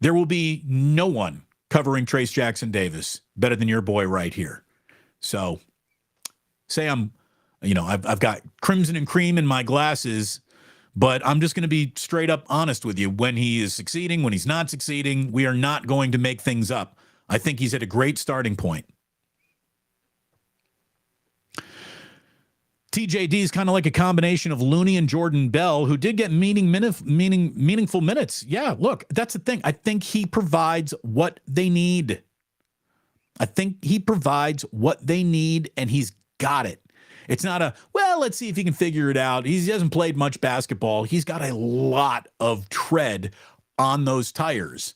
there will be no one covering Trayce Jackson-Davis better than your boy right here. So say I've got crimson and cream in my glasses, but I'm just going to be straight up honest with you. When he is succeeding, when he's not succeeding, we are not going to make things up. I think he's at a great starting point. TJD is kind of like a combination of Looney and Jordan Bell, who did get meaningful minutes. Yeah, look, that's the thing. I think he provides what they need. And he's got it. It's not let's see if he can figure it out. He hasn't played much basketball. He's got a lot of tread on those tires.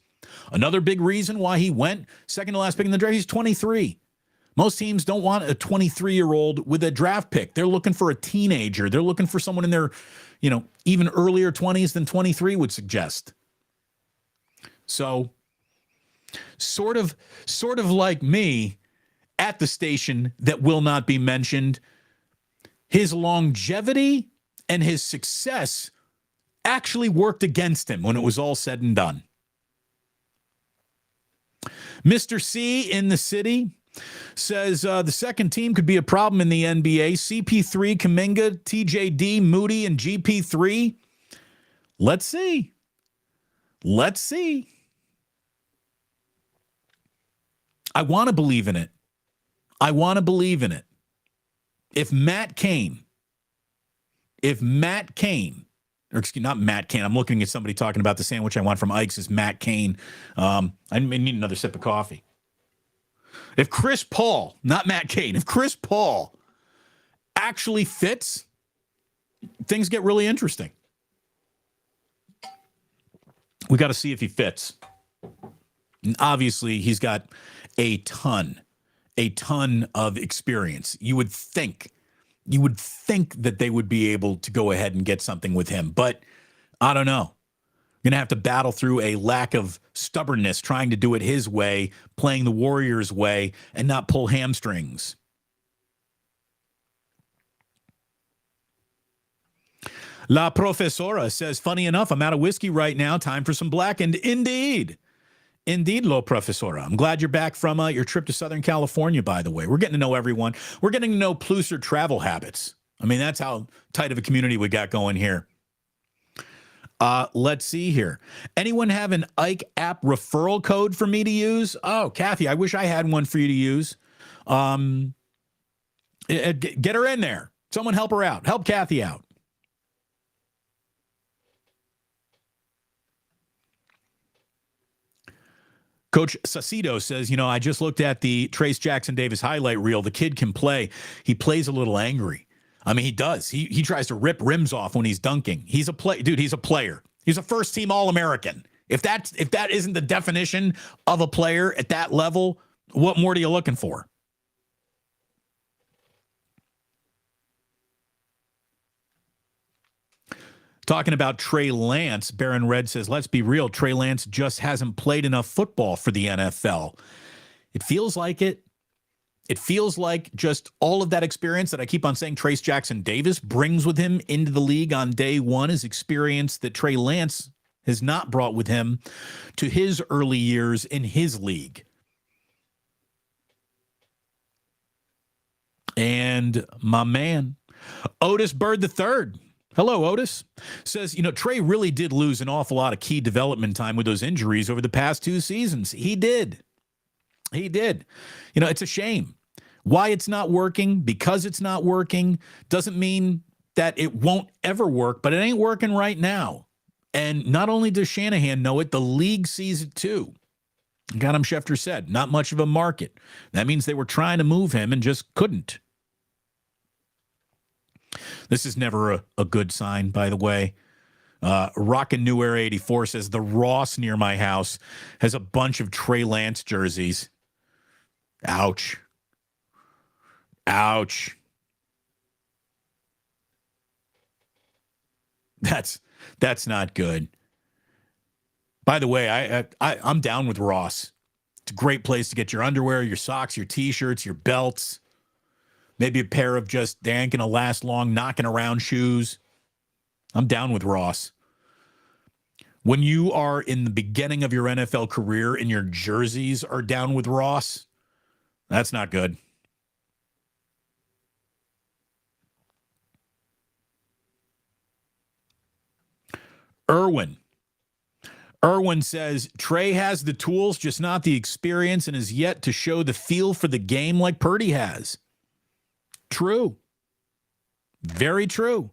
Another big reason why he went second to last pick in the draft, he's 23. Most teams don't want a 23-year-old with a draft pick. They're looking for a teenager. They're looking for someone in their, even earlier 20s than 23 would suggest. So sort of like me at the station that will not be mentioned, his longevity and his success actually worked against him when it was all said and done. Mr. C in the city says the second team could be a problem in the NBA. CP3, Kuminga, TJD, Moody, and GP3. Let's see. I want to believe in it. If Matt Cain, or excuse, not Matt Cain, I'm looking at somebody talking about the sandwich I want from Ike's is Matt Cain. I need another sip of coffee. If Chris Paul, not Matt Cain, if Chris Paul actually fits, things get really interesting. We got to see if he fits. And obviously, he's got a ton of experience. You would think that they would be able to go ahead and get something with him, but I don't know. Going to have to battle through a lack of stubbornness, trying to do it his way, playing the Warriors' way, and not pull hamstrings. La Profesora says, funny enough, I'm out of whiskey right now. Time for some blackened. Indeed. Indeed, La Profesora. I'm glad you're back from your trip to Southern California, by the way. We're getting to know everyone. We're getting to know Plusser travel habits. I mean, that's how tight of a community we got going here. Let's see here. Anyone have an Ike app referral code for me to use? Oh, Kathy, I wish I had one for you to use. Get her in there. Someone help her out. Help Kathy out. Coach Sacido says, I just looked at the Trayce Jackson-Davis highlight reel. The kid can play. He plays a little angry. I mean, he does. He tries to rip rims off when he's dunking. He's a dude. He's a player. He's a first-team All-American. If that isn't the definition of a player at that level, what more are you looking for? Talking about Trey Lance, Baron Red says, let's be real. Trey Lance just hasn't played enough football for the NFL. It feels like it. It feels like just all of that experience that I keep on saying Trayce Jackson-Davis brings with him into the league on day one is experience that Trey Lance has not brought with him to his early years in his league. And my man, Otis Bird III. Hello, Otis. Says, Trey really did lose an awful lot of key development time with those injuries over the past 2 seasons. He did. It's a shame. Why it's not working, because it's not working, doesn't mean that it won't ever work, but it ain't working right now. And not only does Shanahan know it, the league sees it too. Adam Schefter said, not much of a market. That means they were trying to move him and just couldn't. This is never a good sign, by the way. Rockin' New Era 84 says, the Ross near my house has a bunch of Trey Lance jerseys. Ouch. Ouch. That's not good. By the way, I'm down with Ross. It's a great place to get your underwear, your socks, your T-shirts, your belts. Maybe a pair of just, they ain't going to last long, knocking around shoes. I'm down with Ross. When you are in the beginning of your NFL career and your jerseys are down with Ross, that's not good. Irwin says, Trey has the tools, just not the experience, and is yet to show the feel for the game like Purdy has. True. Very true.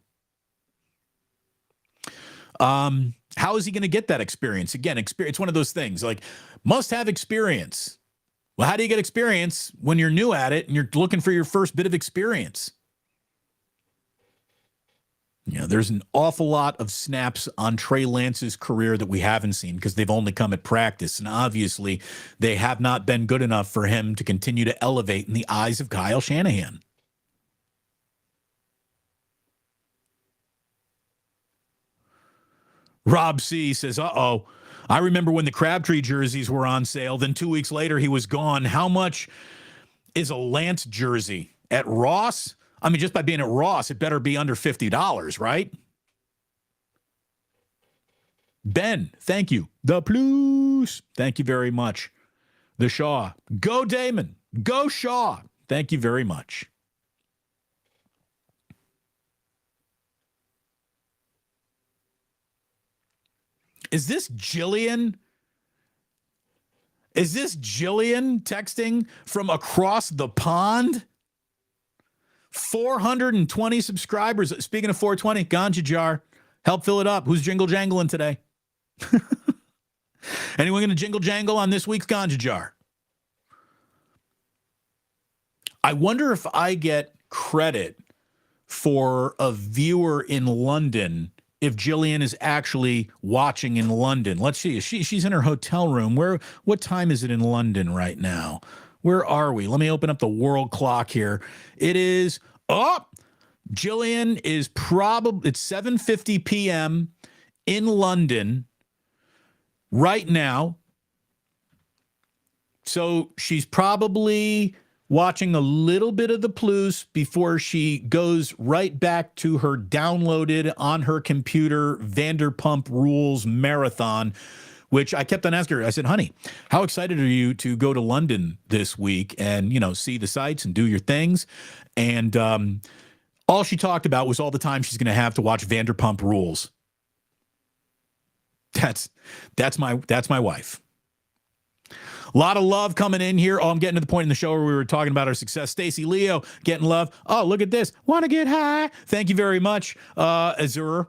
How is he going to get that experience? Again, it's one of those things, like, must have experience. Well, how do you get experience when you're new at it and you're looking for your first bit of experience? There's an awful lot of snaps on Trey Lance's career that we haven't seen because they've only come at practice. And obviously, they have not been good enough for him to continue to elevate in the eyes of Kyle Shanahan. Rob C. says, uh-oh, I remember when the Crabtree jerseys were on sale. Then 2 weeks later, he was gone. How much is a Lance jersey at Ross? I mean, just by being at Ross, it better be under $50, right? Ben, thank you. The Plus, thank you very much. The Shaw, go Damon, go Shaw. Thank you very much. Is this Jillian? Is this Jillian texting from across the pond? 420 subscribers. Speaking of 420, Ganja Jar, help fill it up. Who's jingle jangling today? Anyone going to jingle jangle on this week's Ganja Jar? I wonder if I get credit for a viewer in London if Jillian is actually watching in London. Let's see. She's in her hotel room. What time is it in London right now? Where are we? Let me open up the world clock here. It is Jillian is probably, it's 7:50 p.m. in London. right now. So she's probably watching a little bit of the Plus before she goes right back to her downloaded on her computer Vanderpump Rules marathon, which I kept on asking her. I said, honey, how excited are you to go to London this week and, see the sights and do your things? And all she talked about was all the time she's going to have to watch Vanderpump Rules. That's my wife. A lot of love coming in here. Oh, I'm getting to the point in the show where we were talking about our success. Stacy Leo getting love. Oh, look at this. Want to get high? Thank you very much, Azure.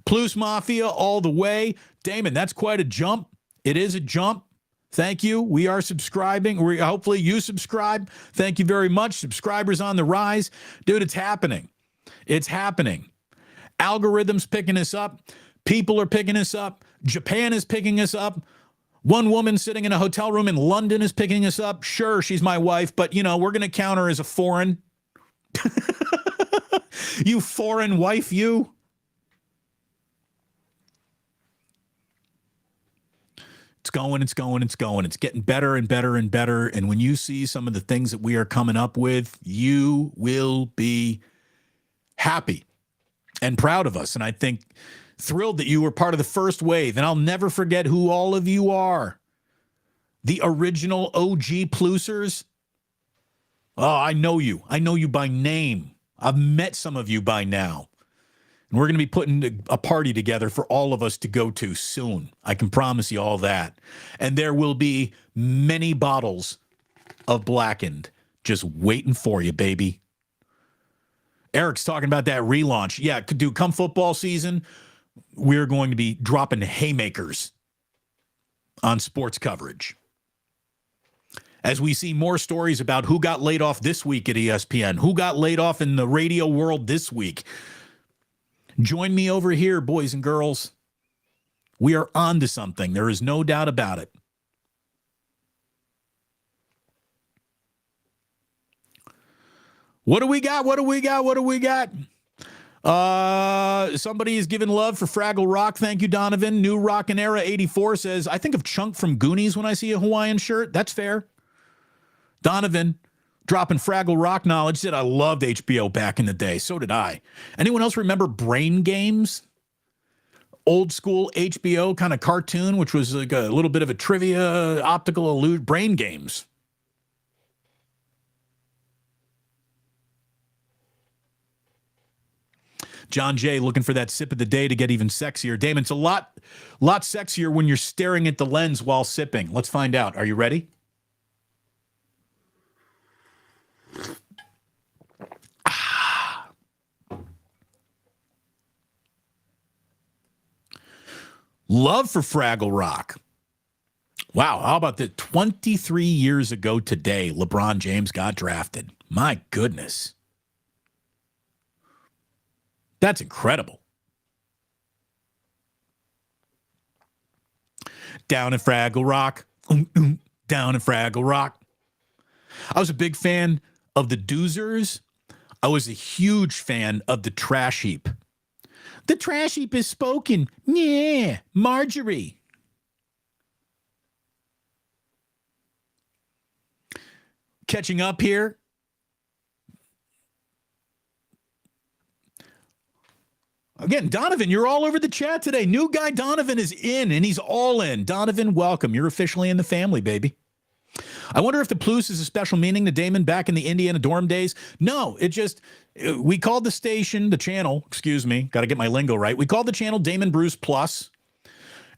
Plus Mafia all the way. Damon, that's quite a jump. It is a jump. Thank you. We are subscribing. Hopefully you subscribe. Thank you very much. Subscribers on the rise. Dude, it's happening. It's happening. Algorithms picking us up. People are picking us up. Japan is picking us up. One woman sitting in a hotel room in London is picking us up. Sure, she's my wife, but, we're going to count her as a foreign. You foreign wife, you. It's going. It's getting better and better and better. And when you see some of the things that we are coming up with, you will be happy and proud of us. And I think thrilled that you were part of the first wave. And I'll never forget who all of you are. The original OG Plusers. Oh, I know you. I know you by name. I've met some of you by now. And we're going to be putting a party together for all of us to go to soon. I can promise you all that. And there will be many bottles of Blackened just waiting for you, baby. Eric's talking about that relaunch. Yeah, dude, come football season, we're going to be dropping haymakers on sports coverage. As we see more stories about who got laid off this week at ESPN, who got laid off in the radio world this week. Join me over here, boys and girls. We are on to something. There is no doubt about it. What do we got? Somebody is giving love for Fraggle Rock. Thank you, Donovan. New Rockin' Era 84 says, I think of Chunk from Goonies when I see a Hawaiian shirt. That's fair. Donovan, dropping Fraggle Rock knowledge, said, I loved HBO back in the day. So did I. Anyone else remember Brain Games? Old school HBO kind of cartoon, which was like a little bit of a trivia, optical illusion. Brain Games. John Jay looking for that sip of the day to get even sexier. Damon, it's a lot sexier when you're staring at the lens while sipping. Let's find out. Are you ready? Love for Fraggle Rock. Wow, how about that? 23 years ago today, LeBron James got drafted. My goodness. That's incredible. Down in Fraggle Rock. Down in Fraggle Rock. I was a big fan of the Doozers. I was a huge fan of the Trash Heap. The Trash Heap is spoken. Yeah, Marjorie. Catching up here. Again, Donovan, you're all over the chat today. New guy Donovan is in, and he's all in. Donovan, welcome. You're officially in the family, baby. I wonder if the Plus is a special meaning to Damon back in the Indiana dorm days. No, we called the station, the channel, excuse me, got to get my lingo right. We called the channel Damon Bruce Plus,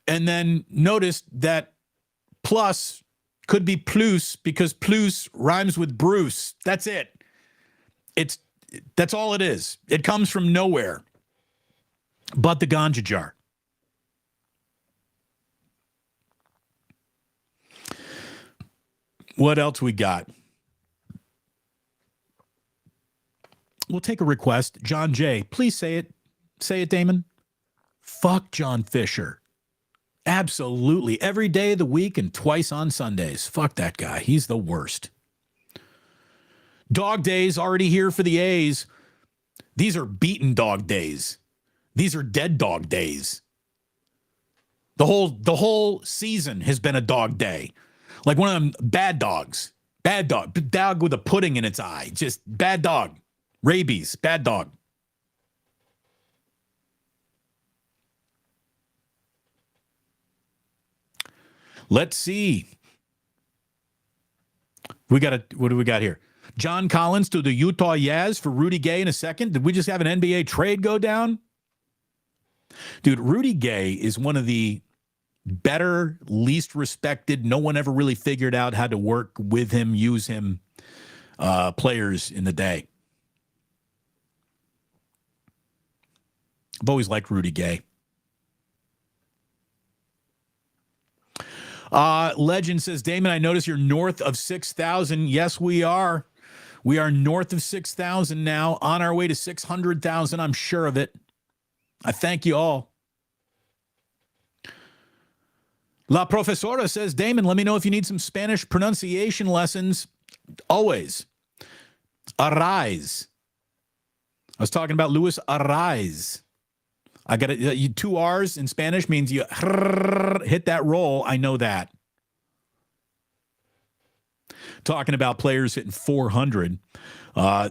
and then noticed that plus could be plus because plus rhymes with Bruce. That's it. That's all it is. It comes from nowhere but the ganja jar. What else we got? We'll take a request. John Jay, please say it. Say it, Damon. Fuck John Fisher. Absolutely. Every day of the week and twice on Sundays. Fuck that guy. He's the worst. Dog days already here for the A's. These are beaten dog days. These are dead dog days. The whole season has been a dog day. Like one of them bad dogs. Bad dog with a pudding in its eye. Just bad dog. Rabies. Bad dog. Let's see. What do we got here? John Collins to the Utah Jazz for Rudy Gay in a second. Did we just have an NBA trade go down? Dude, Rudy Gay is one of the better, least respected, no one ever really figured out how to work with him, use him, players in the day. I've always liked Rudy Gay. Legend says, Damon, I notice you're north of 6,000. Yes, we are. We are north of 6,000 now, on our way to 600,000. I'm sure of it. I thank you all. La Profesora says, Damon, let me know if you need some Spanish pronunciation lessons. Always. Arise. I was talking about Luis Arise. I got it. 2 R's in Spanish means you hit that roll. I know that. Talking about players hitting 400.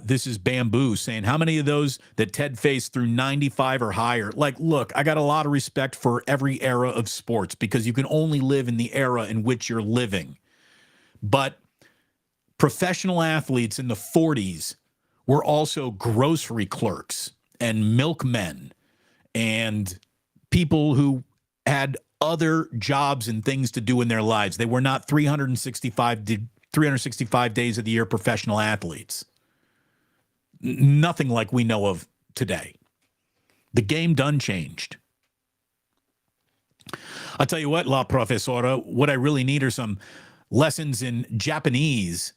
This is Bamboo saying, how many of those that Ted faced through 95 or higher? Like, look, I got a lot of respect for every era of sports because you can only live in the era in which you're living. But professional athletes in the 40s were also grocery clerks and milkmen and people who had other jobs and things to do in their lives. They were not 365 days of the year professional athletes. Nothing like we know of today. The game done changed. I'll tell you what, La Profesora, what I really need are some lessons in Japanese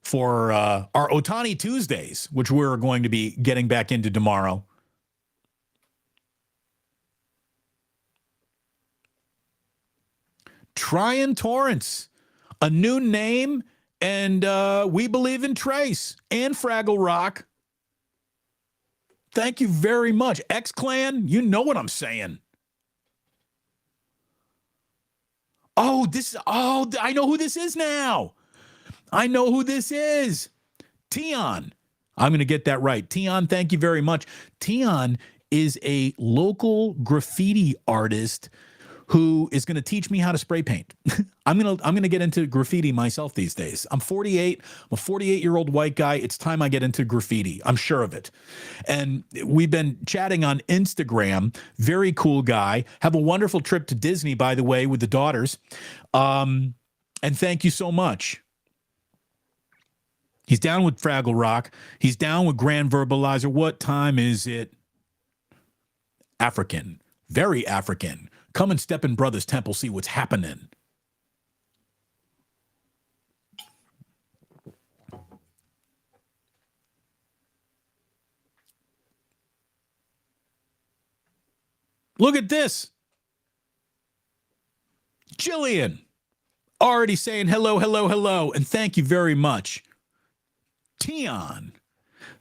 for our Otani Tuesdays, which we're going to be getting back into tomorrow. Tryon Torrance, a new name, and we believe in Trayce and Fraggle Rock. Thank you very much. X-Clan, you know what I'm saying. I know who this is now. I know who this is. Tion. I'm going to get that right. Tion, thank you very much. Tion is a local graffiti artist who is going to teach me how to spray paint. I'm going to get into graffiti myself these days. I'm 48. I'm a 48-year-old white guy. It's time I get into graffiti. I'm sure of it. And we've been chatting on Instagram. Very cool guy. Have a wonderful trip to Disney, by the way, with the daughters. And thank you so much. He's down with Fraggle Rock. He's down with Grand Verbalizer. What time is it? African. Very African. Come and step in Brother's Temple, see what's happening. Look at this. Jillian, already saying hello, hello, hello, and thank you very much. Tion.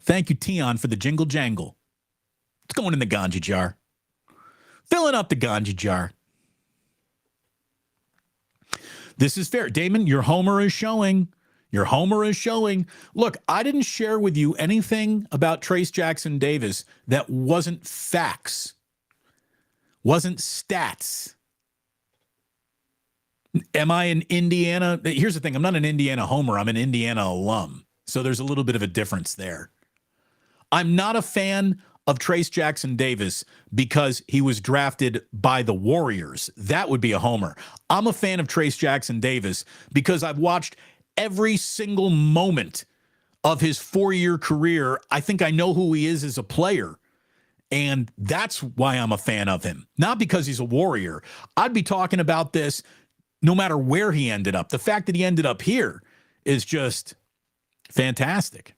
Thank you, Tion, for the jingle jangle. It's going in the ganja jar. Filling up the ganja jar. This is fair. Damon, your homer is showing. Your homer is showing. Look, I didn't share with you anything about Trayce Jackson-Davis that wasn't facts, wasn't stats. Am I an Indiana? Here's the thing. I'm not an Indiana homer. I'm an Indiana alum. So there's a little bit of a difference there. I'm not a fan of Trayce Jackson-Davis because he was drafted by the Warriors. That would be a homer. I'm a fan of Trayce Jackson-Davis because I've watched every single moment of his 4-year career. I think I know who he is as a player, and that's why I'm a fan of him. Not because he's a Warrior. I'd be talking about this no matter where he ended up. The fact that he ended up here is just fantastic.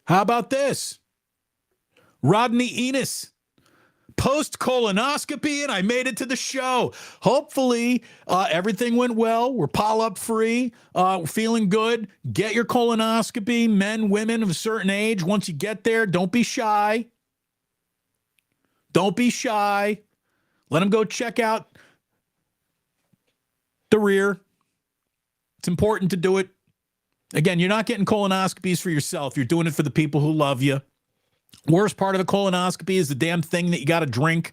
How about this? Rodney Enos post-colonoscopy, and I made it to the show. Hopefully, everything went well. We're polyp free. Feeling good. Get your colonoscopy. Men, women of a certain age. Once you get there, don't be shy. Don't be shy. Let them go check out the rear. It's important to do it. Again, you're not getting colonoscopies for yourself. You're doing it for the people who love you. Worst part of the colonoscopy is the damn thing that you got to drink.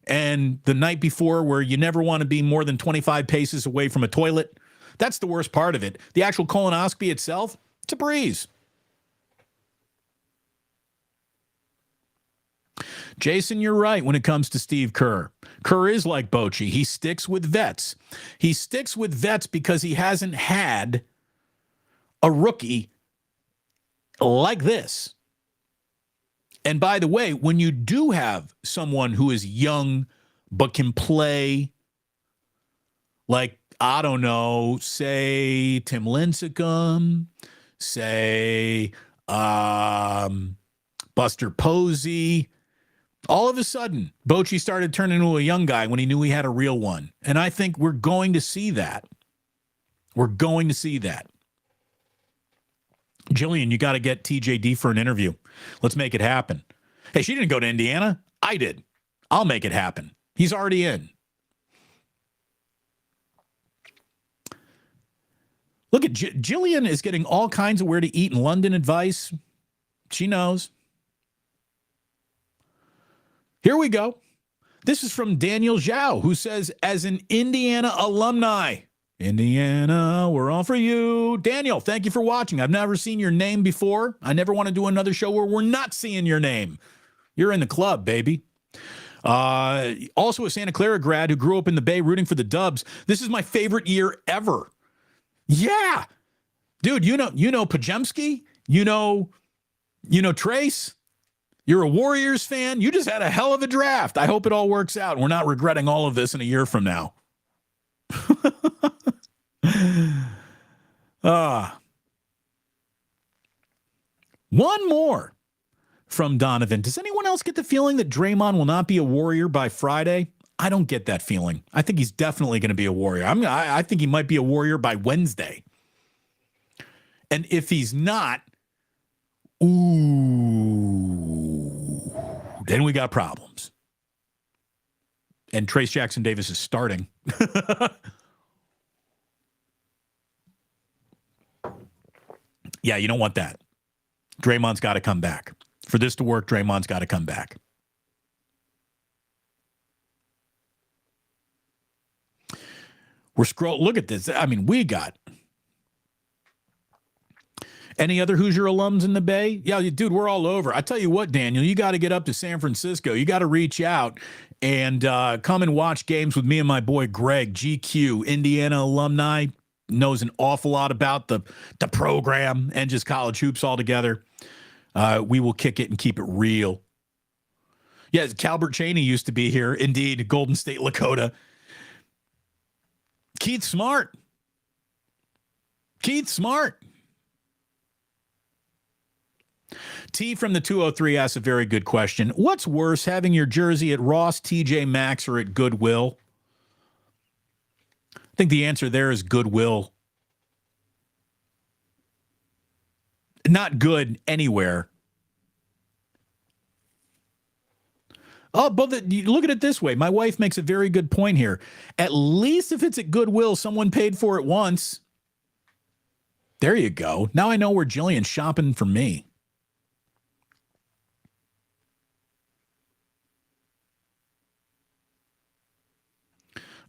And the night before, where you never want to be more than 25 paces away from a toilet. That's the worst part of it. The actual colonoscopy itself, it's a breeze. Jason, you're right when it comes to Steve Kerr. Kerr is like Bochy. He sticks with vets. He sticks with vets because he hasn't had a rookie like this. And by the way, when you do have someone who is young but can play, like, I don't know, say Tim Lincecum, say Buster Posey, all of a sudden, Bochy started turning into a young guy when he knew he had a real one. And I think we're going to see that. We're going to see that. Jillian, you got to get TJD for an interview. Let's make it happen. Hey, she didn't go to Indiana. I did. I'll make it happen. He's already in. Look at Jillian is getting all kinds of where to eat in London advice. She knows. Here we go. This is from Daniel Zhao, who says, as an Indiana alumni, Indiana, we're all for you. Daniel, thank you for watching. I've never seen your name before. I never want to do another show where we're not seeing your name. You're in the club, baby. Also a Santa Clara grad who grew up in the Bay rooting for the Dubs. This is my favorite year ever. Yeah. Dude, you know Pajemski? You know Trayce? You're a Warriors fan? You just had a hell of a draft. I hope it all works out. We're not regretting all of this in a year from now. One more from Donovan. Does anyone else get the feeling that Draymond will not be a Warrior by Friday? I don't get that feeling. I think he's definitely going to be a Warrior. I think he might be a Warrior by Wednesday. And if he's not, then we got problems. And Trayce Jackson-Davis is starting. Yeah, you don't want that. Draymond's got to come back. For this to work, Draymond's got to come back. Look at this. I mean, we got any other Hoosier alums in the Bay? Yeah, dude, we're all over. I tell you what, Daniel, you got to get up to San Francisco. You got to reach out and come and watch games with me and my boy Greg, GQ, Indiana alumni, knows an awful lot about the program and just college hoops altogether. We will kick it and keep it real. Yeah, Calbert Cheney used to be here. Indeed, Golden State Lakota. Keith Smart. T from the 203 asks a very good question. What's worse, having your jersey at Ross, TJ Maxx, or at Goodwill? I think the answer there is Goodwill. Not good anywhere. Oh, but you look at it this way. My wife makes a very good point here. At least if it's at Goodwill, someone paid for it once. There you go. Now I know where Jillian's shopping for me.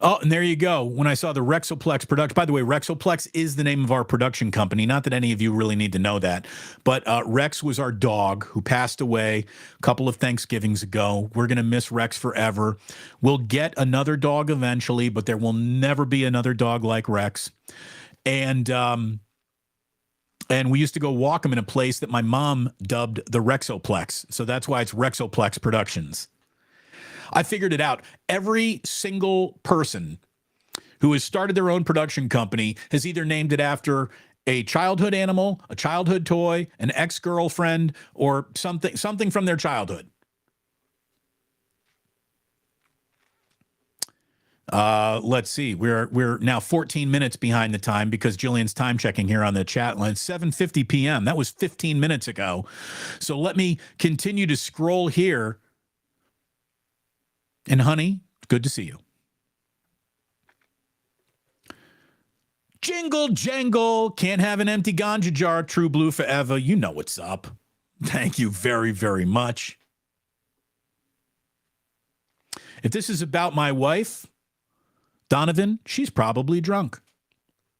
Oh, and there you go. When I saw the Rexoplex production, by the way, Rexoplex is the name of our production company. Not that any of you really need to know that, but Rex was our dog who passed away a couple of Thanksgivings ago. We're going to miss Rex forever. We'll get another dog eventually, but there will never be another dog like Rex. And we used to go walk him in a place that my mom dubbed the Rexoplex. So that's why it's Rexoplex Productions. I figured it out. Every single person who has started their own production company has either named it after a childhood animal, a childhood toy, an ex-girlfriend, or something from their childhood. Let's see. We're now 14 minutes behind the time because Jillian's time checking here on the chat line. 7:50 p.m. That was 15 minutes ago. So let me continue to scroll here. And honey, good to see you. Jingle jangle, can't have an empty ganja jar. True blue forever. You know what's up. Thank you very, very much. If this is about my wife, Donovan, she's probably drunk.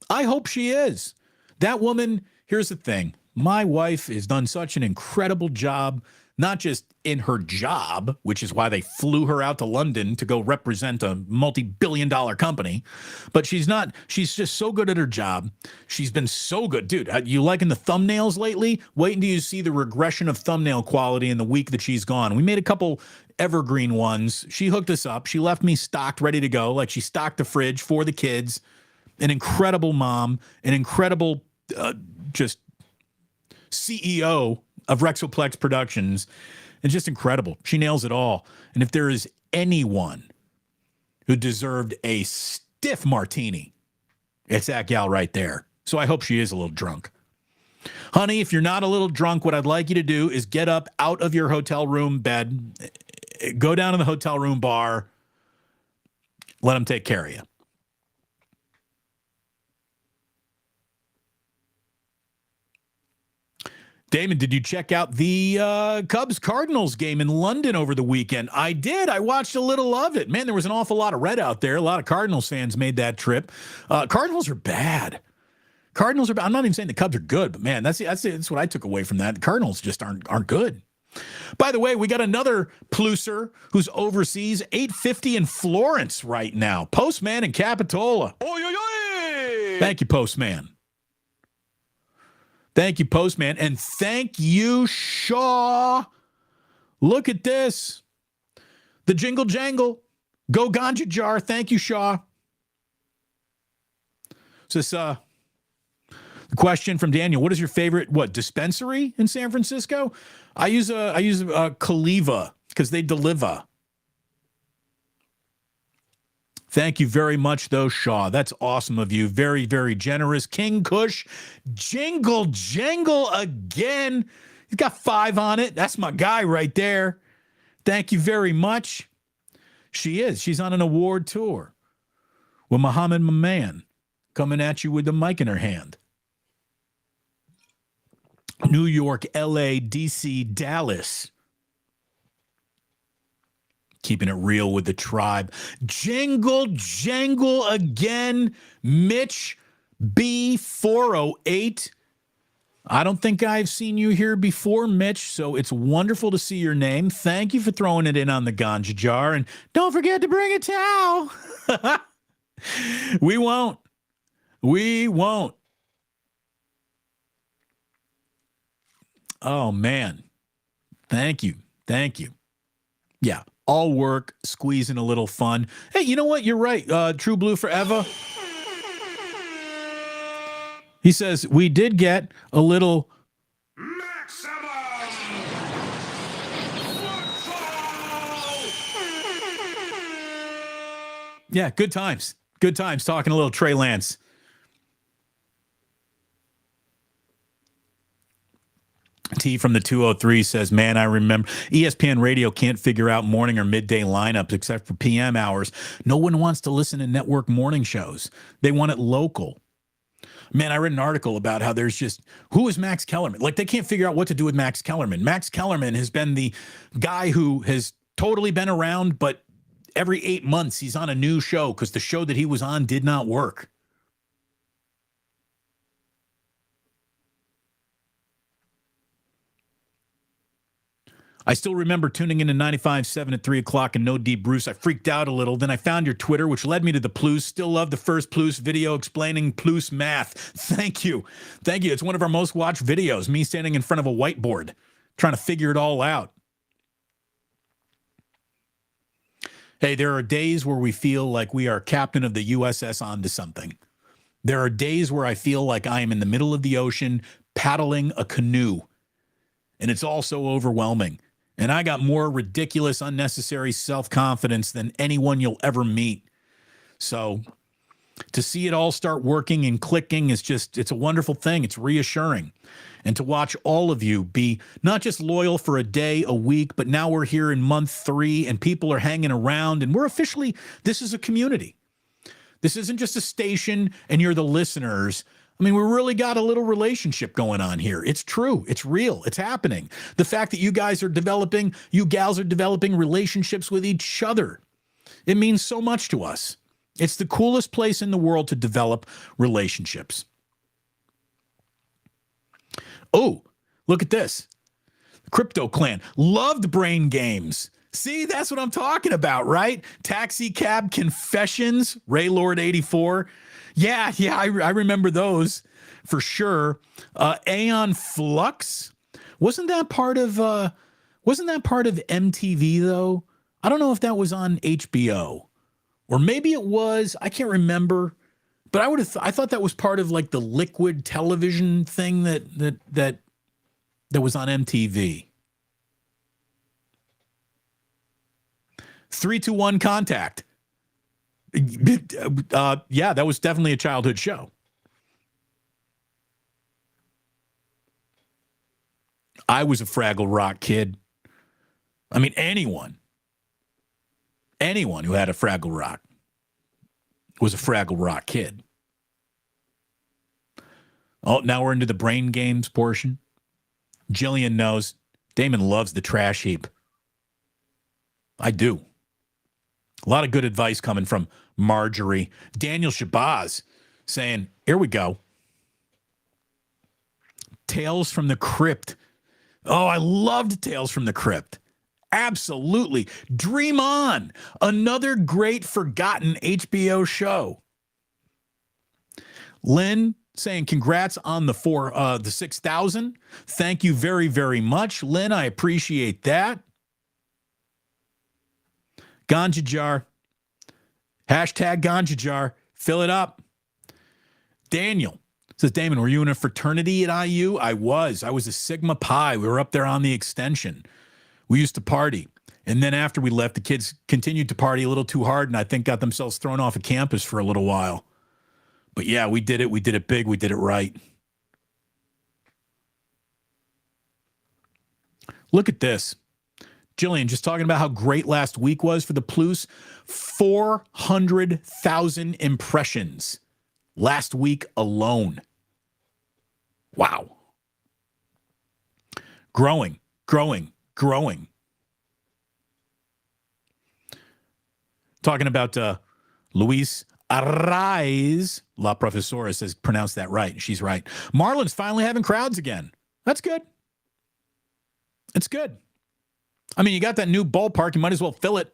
I hope she is. That woman, here's the thing. My wife has done such an incredible job, not just in her job, which is why they flew her out to London to go represent a multi-billion-dollar company, but she's just so good at her job. She's been so good. Dude, you liking the thumbnails lately? Wait until you see the regression of thumbnail quality in the week that she's gone. We made a couple evergreen ones. She hooked us up. She left me stocked, ready to go. Like she stocked the fridge for the kids. An incredible mom, an incredible just CEO of Rexoplex Productions. It's just incredible. She nails it all. And if there is anyone who deserved a stiff martini, it's that gal right there. So I hope she is a little drunk. Honey, if you're not a little drunk, what I'd like you to do is get up out of your hotel room bed, go down to the hotel room bar, let them take care of you. Damon, did you check out the Cubs-Cardinals game in London over the weekend? I did. I watched a little of it. Man, there was an awful lot of red out there. A lot of Cardinals fans made that trip. Cardinals are bad. Cardinals are bad. I'm not even saying the Cubs are good, but man, that's what I took away from that. The Cardinals just aren't good. By the way, we got another pluser who's overseas, 8:50 in Florence right now. Postman in Capitola. Oy, oy, oy. Thank you, Postman. Thank you, Postman. And thank you, Shaw. Look at this. The jingle jangle. Go ganja jar. Thank you, Shaw. So this the question from Daniel. What is your favorite dispensary in San Francisco? I use Kaliva because they deliver. Thank you very much, though, Shaw. That's awesome of you. Very, very generous. King Kush, jingle jangle again. He's got 5 on it. That's my guy right there. Thank you very much. She's on an award tour with Muhammad Maman coming at you with the mic in her hand. New York, LA, DC, Dallas. Keeping it real with the tribe. Jingle jangle again. Mitch B408. I don't think I've seen you here before, Mitch, so it's wonderful to see your name. Thank you for throwing it in on the ganja jar. And don't forget to bring a towel. We won't. We won't. Oh, man. Thank you. Thank you. Yeah. All work, squeezing a little fun. Hey, you know what? You're right. True Blue Forever. He says, we did get a little maximum football. Yeah, good times. Good times talking a little Trey Lance. T from the 203 says, man, I remember ESPN radio can't figure out morning or midday lineups except for PM hours. No one wants to listen to network morning shows. They want it local. Man, I read an article about how there's just, who is Max Kellerman? Like, they can't figure out what to do with Max Kellerman. Max Kellerman has been the guy who has totally been around, but every 8 months he's on a new show because the show that he was on did not work. I still remember tuning into 95.7 at 3 o'clock and No Deep Bruce. I freaked out a little. Then I found your Twitter, which led me to the Plus. Still love the first Plus video explaining Plus math. Thank you. Thank you. It's one of our most watched videos, me standing in front of a whiteboard, trying to figure it all out. Hey, there are days where we feel like we are captain of the USS onto something. There are days where I feel like I am in the middle of the ocean paddling a canoe, and it's all so overwhelming. And I got more ridiculous, unnecessary self-confidence than anyone you'll ever meet. So to see it all start working and clicking is just, it's a wonderful thing. It's reassuring. And to watch all of you be not just loyal for a day, a week, but now we're here in month 3 and people are hanging around and we're officially, this is a community. This isn't just a station and you're the listeners. I mean, we really got a little relationship going on here. It's true. It's real. It's happening. The fact that you guys are developing, you gals are developing relationships with each other, it means so much to us. It's the coolest place in the world to develop relationships. Oh, look at this. Crypto Clan loved brain games. See, that's what I'm talking about, right? Taxi Cab Confessions, Ray Lord 84. Yeah, I remember those for sure. Aeon Flux. Wasn't that part of MTV though? I don't know if that was on HBO. Or maybe it was, I can't remember. But I thought that was part of like the liquid television thing that was on MTV. 3-2-1 Contact. Yeah, that was definitely a childhood show. I was a Fraggle Rock kid. I mean, anyone who had a Fraggle Rock was a Fraggle Rock kid. Oh, now we're into the brain games portion. Jillian knows. Damon loves the trash heap. I do. A lot of good advice coming from Marjorie. Daniel Shabazz saying, here we go. Tales from the Crypt. Oh, I loved Tales from the Crypt. Absolutely. Dream On. Another great forgotten HBO show. Lynn saying congrats on the 6,000. Thank you very, very much. Lynn, I appreciate that. Ganja jar. Hashtag ganja jar. Fill it up. Daniel says, Damon, were you in a fraternity at IU? I was. I was a Sigma Pi. We were up there on the extension. We used to party. And then after we left, the kids continued to party a little too hard and I think got themselves thrown off of campus for a little while. But yeah, we did it. We did it big. We did it right. Look at this. Jillian, just talking about how great last week was for the Plus. 400,000 impressions last week alone. Wow. Growing. Talking about Luis Arraez, La Profesora says, pronounce that right. She's right. Marlon's finally having crowds again. That's good. It's good. I mean, you got that new ballpark. You might as well fill it.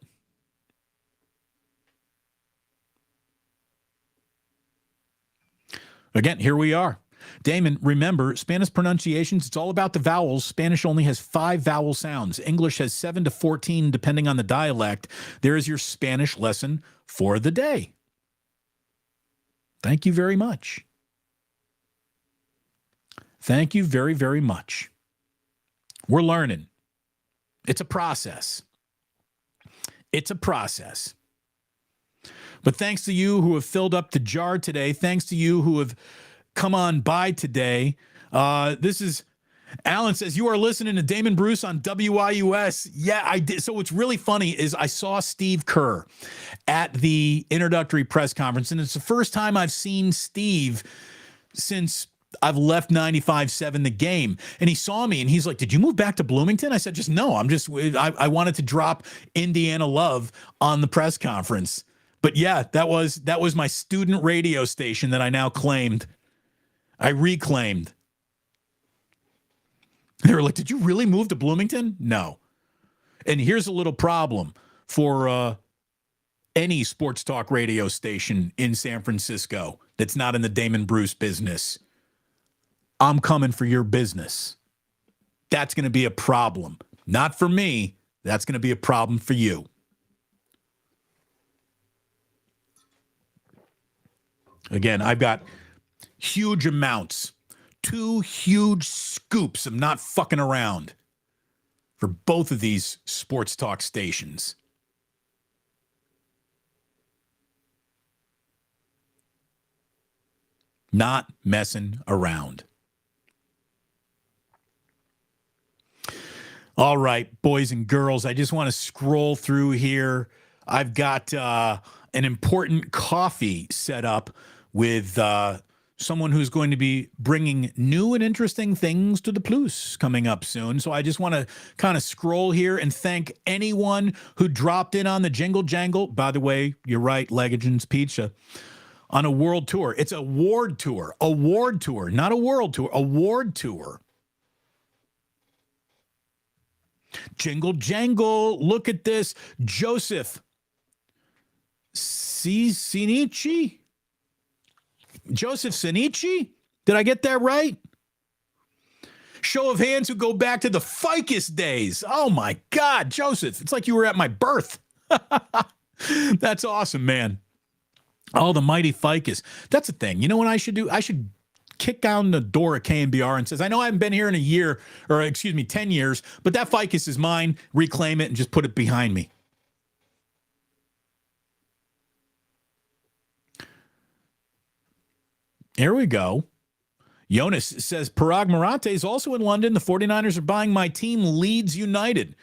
Again, here we are. Damon, remember, Spanish pronunciations, it's all about the vowels. Spanish only has 5 vowel sounds. English has 7 to 14, depending on the dialect. There is your Spanish lesson for the day. Thank you very much. Thank you very, very much. We're learning. It's a process. It's a process. But thanks to you who have filled up the jar today, thanks to you who have come on by today. This is, Alan says, you are listening to Damon Bruce on WIUS. Yeah, I did. So what's really funny is I saw Steve Kerr at the introductory press conference, and it's the first time I've seen Steve since I've left 95.7 The Game. And he saw me and he's like, did you move back to Bloomington? I said, I wanted to drop Indiana love on the press conference. But yeah, that was my student radio station that I now claimed. I reclaimed. They were like, did you really move to Bloomington? No. And here's a little problem for any sports talk radio station in San Francisco that's not in the Damon Bruce business. I'm coming for your business. That's going to be a problem. Not for me. That's going to be a problem for you. Again, I've got huge amounts, 2 huge scoops of not fucking around for both of these sports talk stations. Not messing around. All right, boys and girls, I just want to scroll through here. I've got an important coffee set up with someone who's going to be bringing new and interesting things to the Plus coming up soon. So I just want to kind of scroll here and thank anyone who dropped in on the Jingle Jangle. By the way, you're right, Legends Pizza. On a world tour. It's a ward tour. A ward tour, not a world tour. A ward tour. Jingle Jangle. Look at this. Joseph Sinichi? Joseph Sinichi? Did I get that right? Show of hands who go back to the ficus days. Oh, my God, Joseph. It's like you were at my birth. That's awesome, man. Oh, the mighty ficus. That's the thing. You know what I should do? I should kick down the door at KNBR and says, I know I haven't been here in a year, or 10 years, but that ficus is mine. Reclaim it and just put it behind me. Here we go. Jonas says, Parag Marate is also in London. The 49ers are buying my team, Leeds United.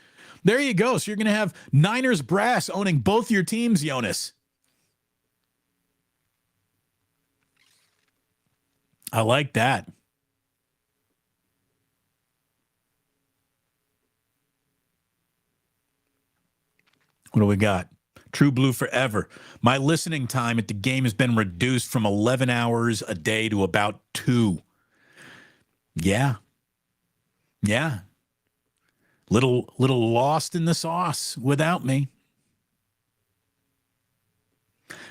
There you go. So you're going to have Niners brass owning both your teams, Jonas. I like that. What do we got? True Blue Forever. My listening time at the game has been reduced from 11 hours a day to about 2. Yeah. Yeah. Little lost in the sauce without me.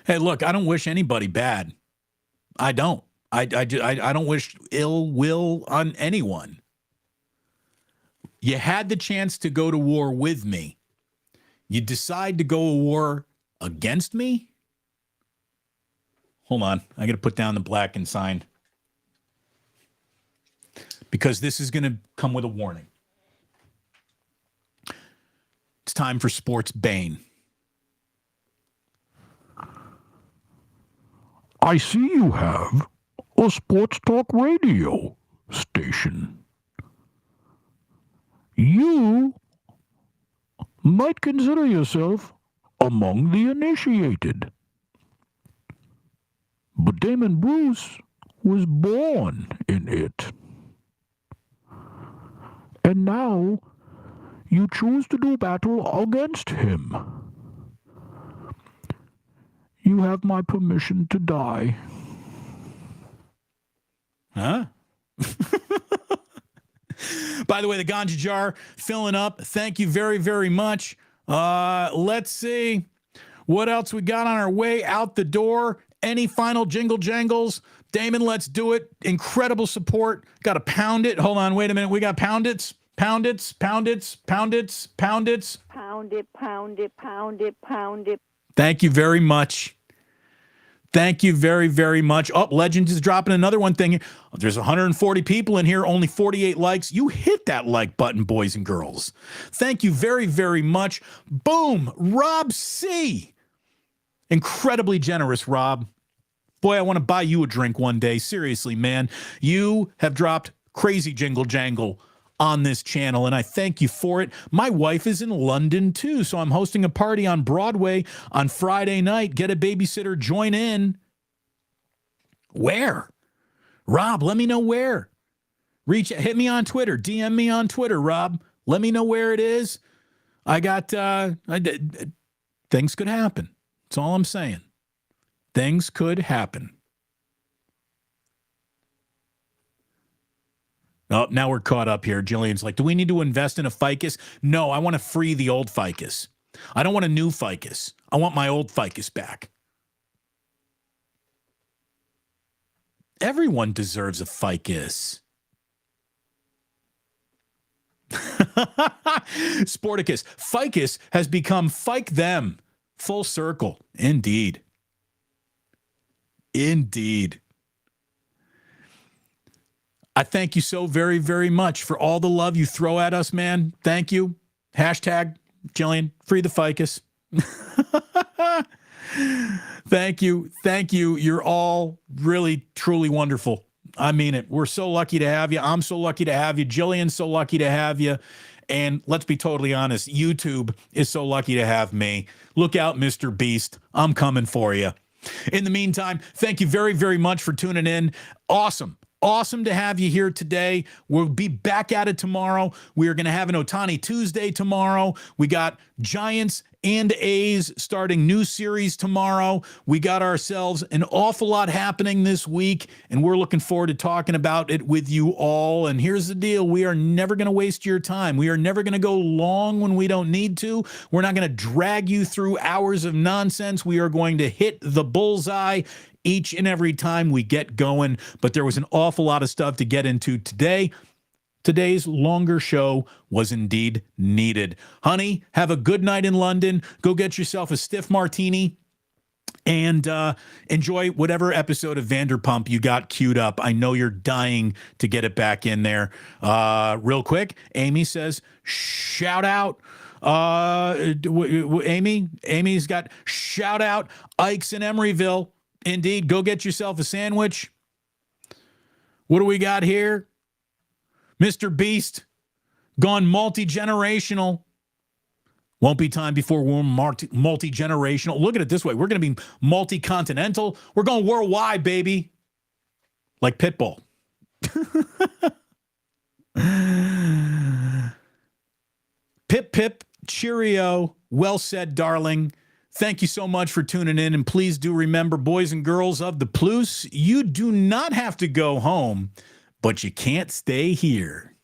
Hey, look, I don't wish anybody bad. I don't. I don't wish ill will on anyone. You had the chance to go to war with me. You decide to go to war against me? Hold on. I got to put down the black and sign. Because this is going to come with a warning. It's time for Sports Bane. I see you have a sports talk radio station. You might consider yourself among the initiated. But Damon Bruce was born in it. And now you choose to do battle against him. You have my permission to die. Huh? By the way, the Ganja jar filling up. Thank you very, very much. Let's see what else we got on our way out the door. Any final jingle jangles? Damon, let's do it. Incredible support. Got to pound it. Hold on, wait a minute. We got pound it. Pound it, pound it, pound it, pound it. Pound it, pound it, pound it, pound it. Thank you very much. Thank you very, very much. Oh, Legends is dropping another one thing. There's 140 people in here, only 48 likes. You hit that like button, boys and girls. Thank you very, very much. Boom, Rob C. Incredibly generous, Rob. Boy, I want to buy you a drink one day. Seriously, man. You have dropped crazy jingle jangle on this channel, and I thank you for it. My wife is in London, too, so I'm hosting a party on Broadway on Friday night. Get a babysitter, join in. Where? Rob, let me know where. Hit me on Twitter. DM me on Twitter, Rob. Let me know where it is. I got, things could happen. That's all I'm saying. Things could happen. Oh, now we're caught up here. Jillian's like, do we need to invest in a ficus? No, I want to free the old ficus. I don't want a new ficus. I want my old ficus back. Everyone deserves a ficus. Sporticus. Ficus has become fike them. Full circle. Indeed. Indeed. I thank you so very, very much for all the love you throw at us, man. Thank you. Hashtag, Jillian, free the ficus. Thank you. Thank you. You're all really, truly wonderful. I mean it. We're so lucky to have you. I'm so lucky to have you. Jillian's so lucky to have you. And let's be totally honest, YouTube is so lucky to have me. Look out, Mr. Beast. I'm coming for you. In the meantime, thank you very, very much for tuning in. Awesome. Awesome to have you here today. We'll be back at it tomorrow. We are going to have an Ohtani Tuesday tomorrow. We got Giants and A's starting new series tomorrow. We got ourselves an awful lot happening this week, and we're looking forward to talking about it with you all. And here's the deal. We are never going to waste your time. We are never going to go long when we don't need to. We're not going to drag you through hours of nonsense. We are going to hit the bullseye each and every time we get going. But there was an awful lot of stuff to get into today. Today's longer show was indeed needed. Honey, have a good night in London. Go get yourself a stiff martini and enjoy whatever episode of Vanderpump you got queued up. I know you're dying to get it back in there. Real quick, Amy says, shout out. Amy's got shout out Ike's in Emeryville. Indeed, go get yourself a sandwich. What do we got here? Mr. Beast, gone multi-generational. Won't be time before we're multi-generational. Look at it this way. We're going to be multi-continental. We're going worldwide, baby. Like Pitbull. Pip, pip, cheerio. Well said, darling. Thank you so much for tuning in. And please do remember, boys and girls of the Plus, you do not have to go home, but you can't stay here.